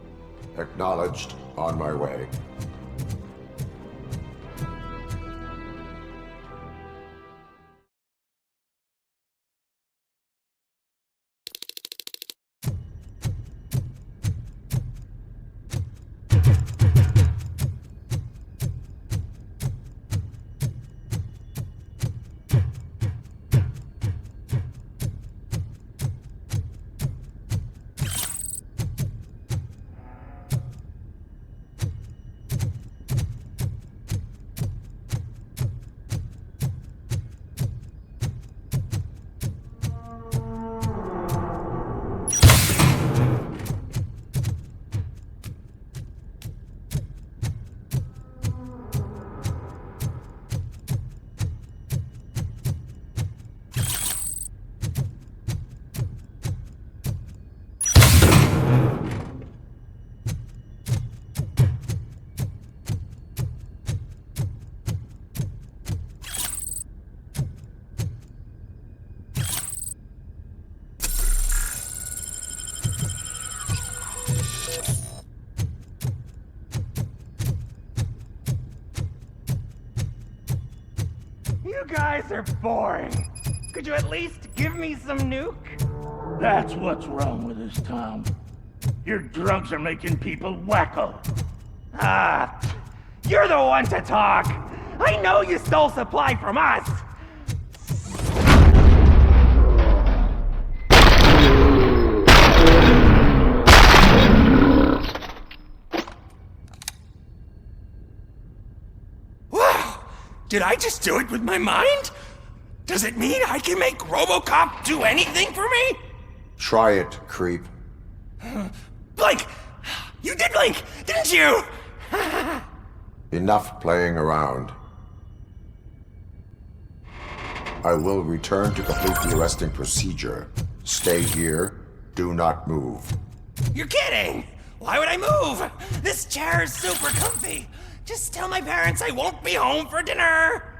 Speaker 3: Acknowledged. On my way.
Speaker 21: You guys are boring. Could you at least give me some nuke?
Speaker 20: That's what's wrong with this town. Your drugs are making people wacko.
Speaker 21: Ah, you're the one to talk. I know you stole supply from us.
Speaker 22: Wow! Did I just do it with my mind? Does it mean I can make RoboCop do anything for me?
Speaker 3: Try it, creep.
Speaker 22: Blink! You did blink, didn't you?
Speaker 3: Enough playing around. I will return to complete the arresting procedure. Stay here. Do not move.
Speaker 22: You're kidding! Why would I move? This chair is super comfy. Just tell my parents I won't be home for dinner.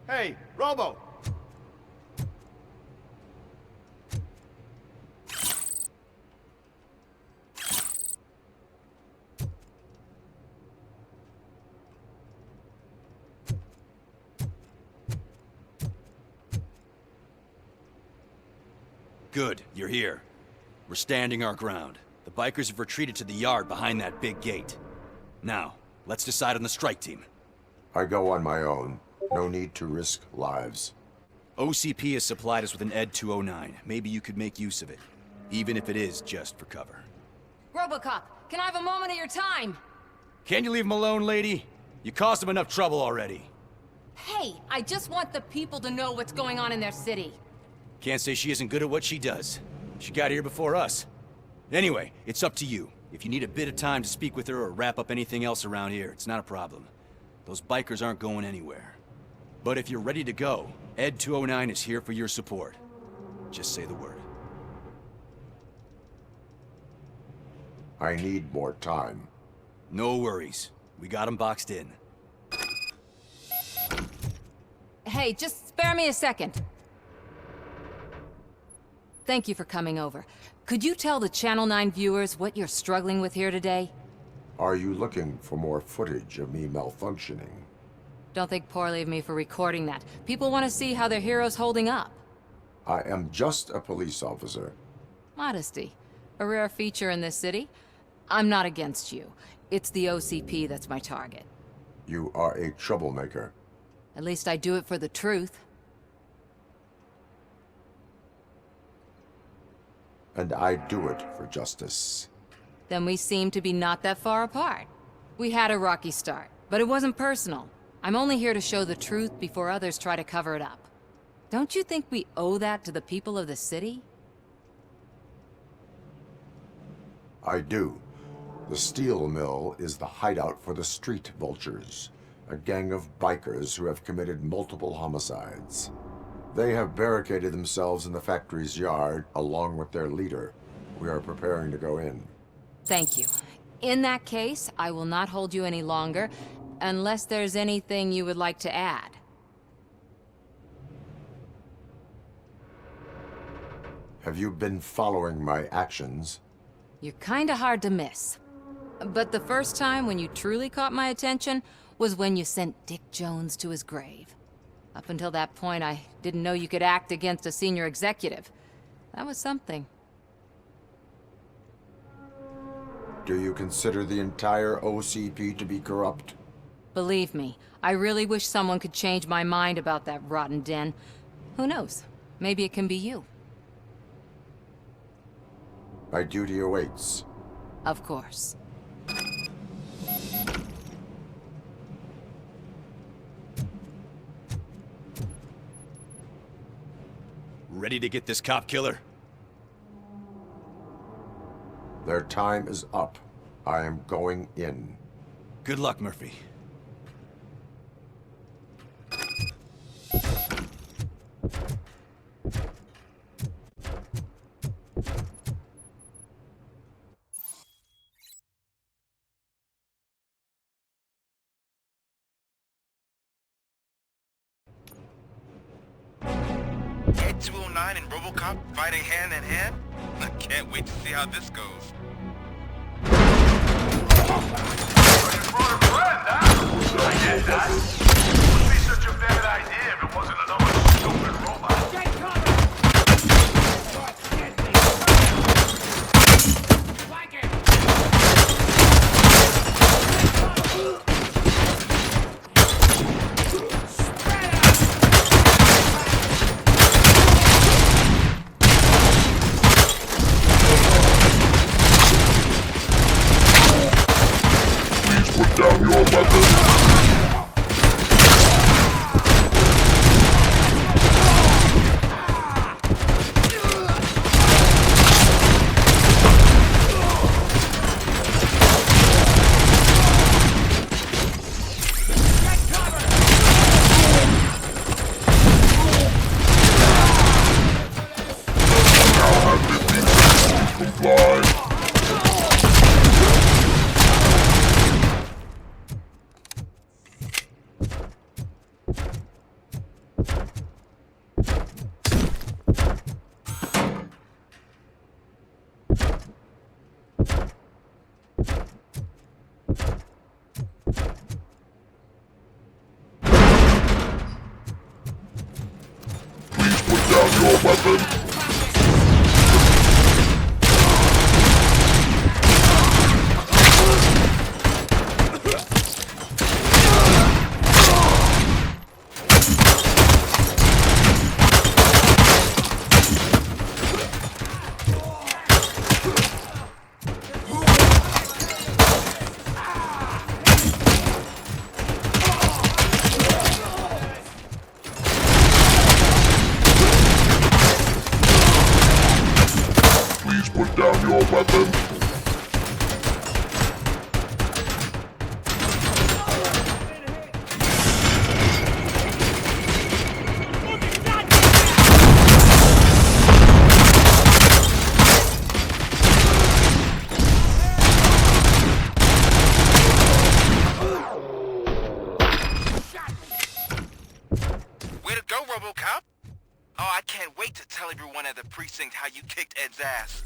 Speaker 1: Hey, Robo!
Speaker 23: Good, you're here. We're standing our ground. The bikers have retreated to the yard behind that big gate. Now, let's decide on the strike team.
Speaker 3: I go on my own. No need to risk lives.
Speaker 23: OCP has supplied us with an ED 209. Maybe you could make use of it, even if it is just for cover.
Speaker 7: RoboCop, can I have a moment of your time?
Speaker 23: Can you leave him alone, lady? You caused him enough trouble already.
Speaker 7: Hey, I just want the people to know what's going on in their city.
Speaker 23: Can't say she isn't good at what she does. She got here before us. Anyway, it's up to you. If you need a bit of time to speak with her or wrap up anything else around here, it's not a problem. Those bikers aren't going anywhere. But if you're ready to go, ED 209 is here for your support. Just say the word.
Speaker 3: I need more time.
Speaker 23: No worries. We got him boxed in.
Speaker 7: Hey, just spare me a second. Thank you for coming over. Could you tell the Channel 9 viewers what you're struggling with here today?
Speaker 3: Are you looking for more footage of me malfunctioning?
Speaker 7: Don't think poorly of me for recording that. People want to see how their hero's holding up.
Speaker 3: I am just a police officer.
Speaker 7: Modesty. A rare feature in this city. I'm not against you. It's the OCP that's my target.
Speaker 3: You are a troublemaker.
Speaker 2: At least I do it for the truth.
Speaker 3: And I do it for justice.
Speaker 2: Then we seem to be not that far apart. We had a rocky start, but it wasn't personal. I'm only here to show the truth before others try to cover it up. Don't you think we owe that to the people of the city?
Speaker 3: I do. The steel mill is the hideout for the street vultures, a gang of bikers who have committed multiple homicides. They have barricaded themselves in the factory's yard, along with their leader. We are preparing to go in.
Speaker 2: Thank you. In that case, I will not hold you any longer, unless there's anything you would like to add.
Speaker 3: Have you been following my actions?
Speaker 2: You're kinda hard to miss. But the first time when you truly caught my attention was when you sent Dick Jones to his grave. Up until that point, I didn't know you could act against a senior executive. That was something.
Speaker 3: Do you consider the entire OCP to be corrupt?
Speaker 2: Believe me, I really wish someone could change my mind about that rotten den. Who knows? Maybe it can be you.
Speaker 3: My duty awaits.
Speaker 2: Of course.
Speaker 23: Ready to get this cop killer?
Speaker 3: Their time is up. I am going in.
Speaker 23: Good luck, Murphy.
Speaker 15: Ed 209 and RoboCop fighting hand in hand? I can't wait to see how this goes.
Speaker 20: I get that. It wouldn't be such a bad idea if it wasn't another stupid robot. Get covered!
Speaker 4: Put down your weapon.
Speaker 15: RoboCop? Oh, I can't wait to tell everyone at the precinct how you kicked Ed's ass.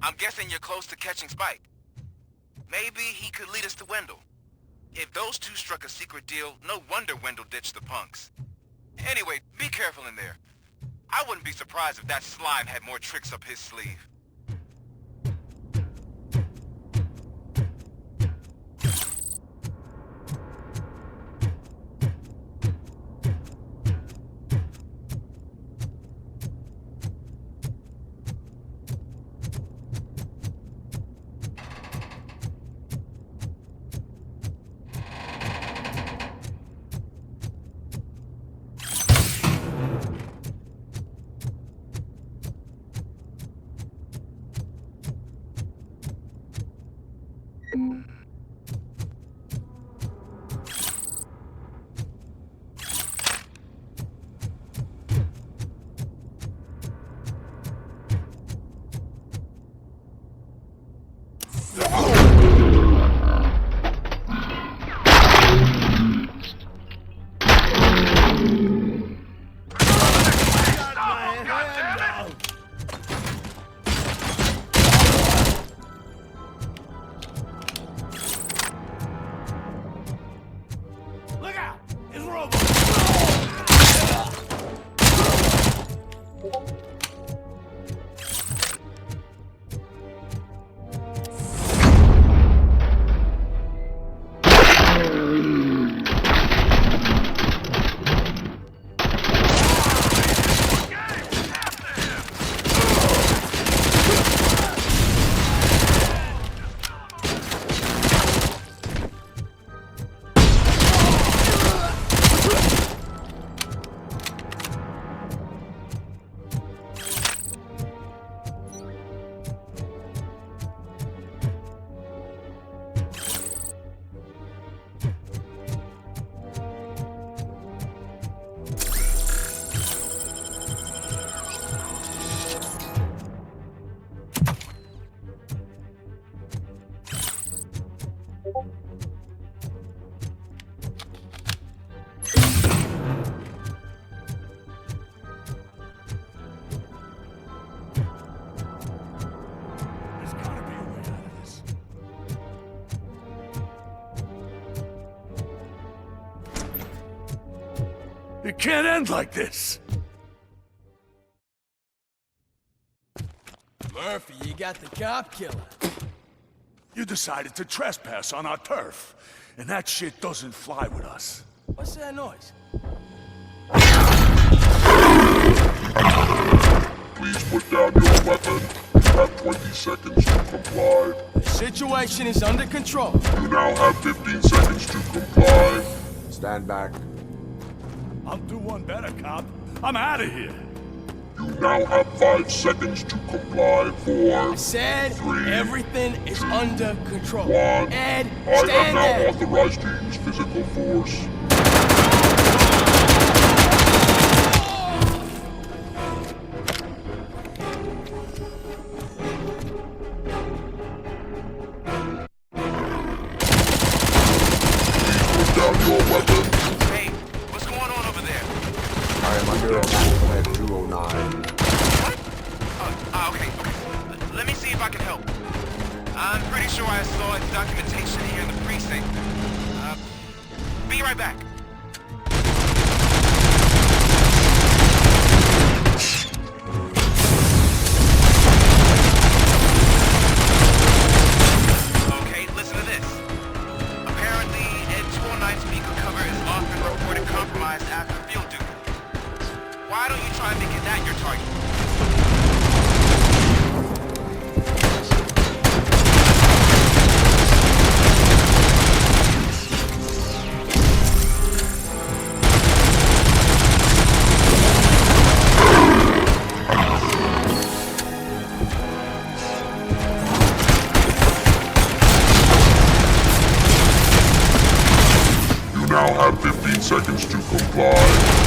Speaker 15: I'm guessing you're close to catching Spike. Maybe he could lead us to Wendell. If those two struck a secret deal, no wonder Wendell ditched the punks. Anyway, be careful in there. I wouldn't be surprised if that slime had more tricks up his sleeve.
Speaker 21: Look out! It's Robo!
Speaker 16: It can't end like this.
Speaker 14: Murphy, you got the cop killer.
Speaker 16: You decided to trespass on our turf, and that shit doesn't fly with us.
Speaker 14: What's that noise?
Speaker 4: Please put down your weapon. You have 20 seconds to comply.
Speaker 14: The situation is under control.
Speaker 4: You now have 15 seconds to comply.
Speaker 3: Stand back.
Speaker 16: I'll do one better, cop. I'm out of here.
Speaker 4: You now have 5 seconds to comply. 4,
Speaker 14: I said
Speaker 4: 3,
Speaker 14: everything is under control.
Speaker 4: 1.
Speaker 14: Ed,
Speaker 4: I am
Speaker 14: stand
Speaker 4: now
Speaker 14: there.
Speaker 4: authorized to use physical force. Put down your weapon.
Speaker 15: Hey, what's going on over there?
Speaker 3: I am under attack at 209.
Speaker 15: Okay. Let me see if I can help. I'm pretty sure I saw its documentation here in the precinct. Be right back. Okay, listen to this. Apparently, Ed 209 speaker cover is often reported compromised after field duty. Why don't you try making that your target?
Speaker 4: You now have 15 seconds to comply.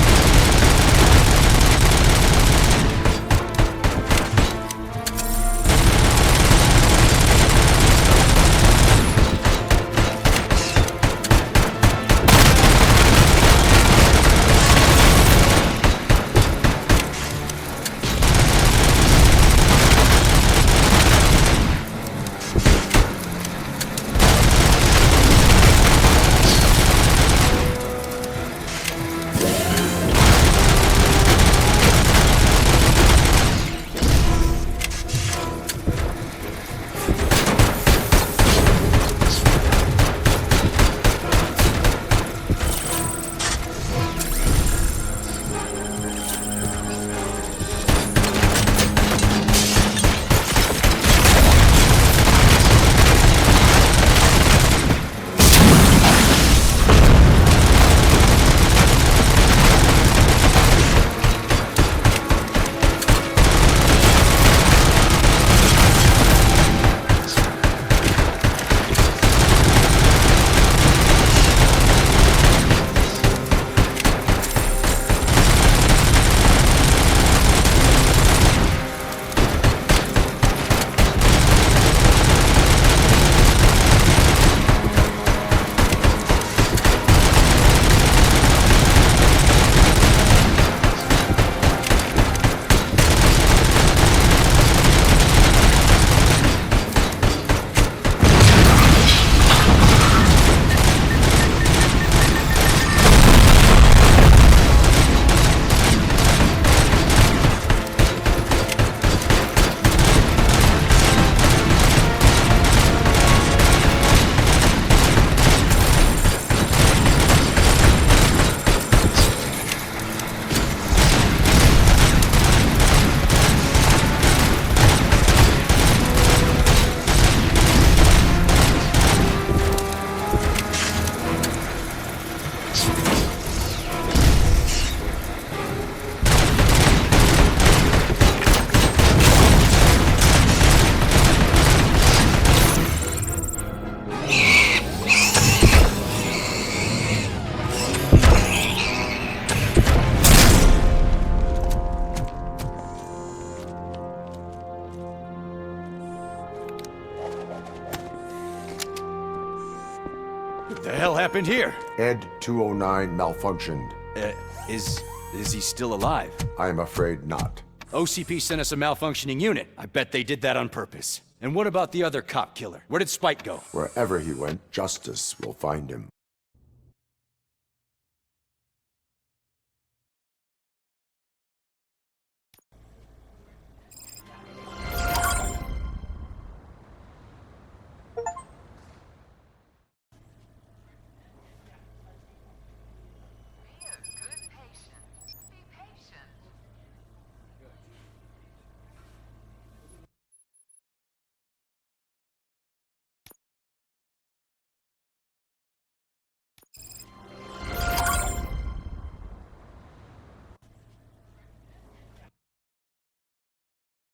Speaker 23: What the hell happened here?
Speaker 3: Ed 209 malfunctioned.
Speaker 23: Is he still alive?
Speaker 3: I am afraid not.
Speaker 23: OCP sent us a malfunctioning unit. I bet they did that on purpose. And what about the other cop killer? Where did Spike go?
Speaker 3: Wherever he went, justice will find him.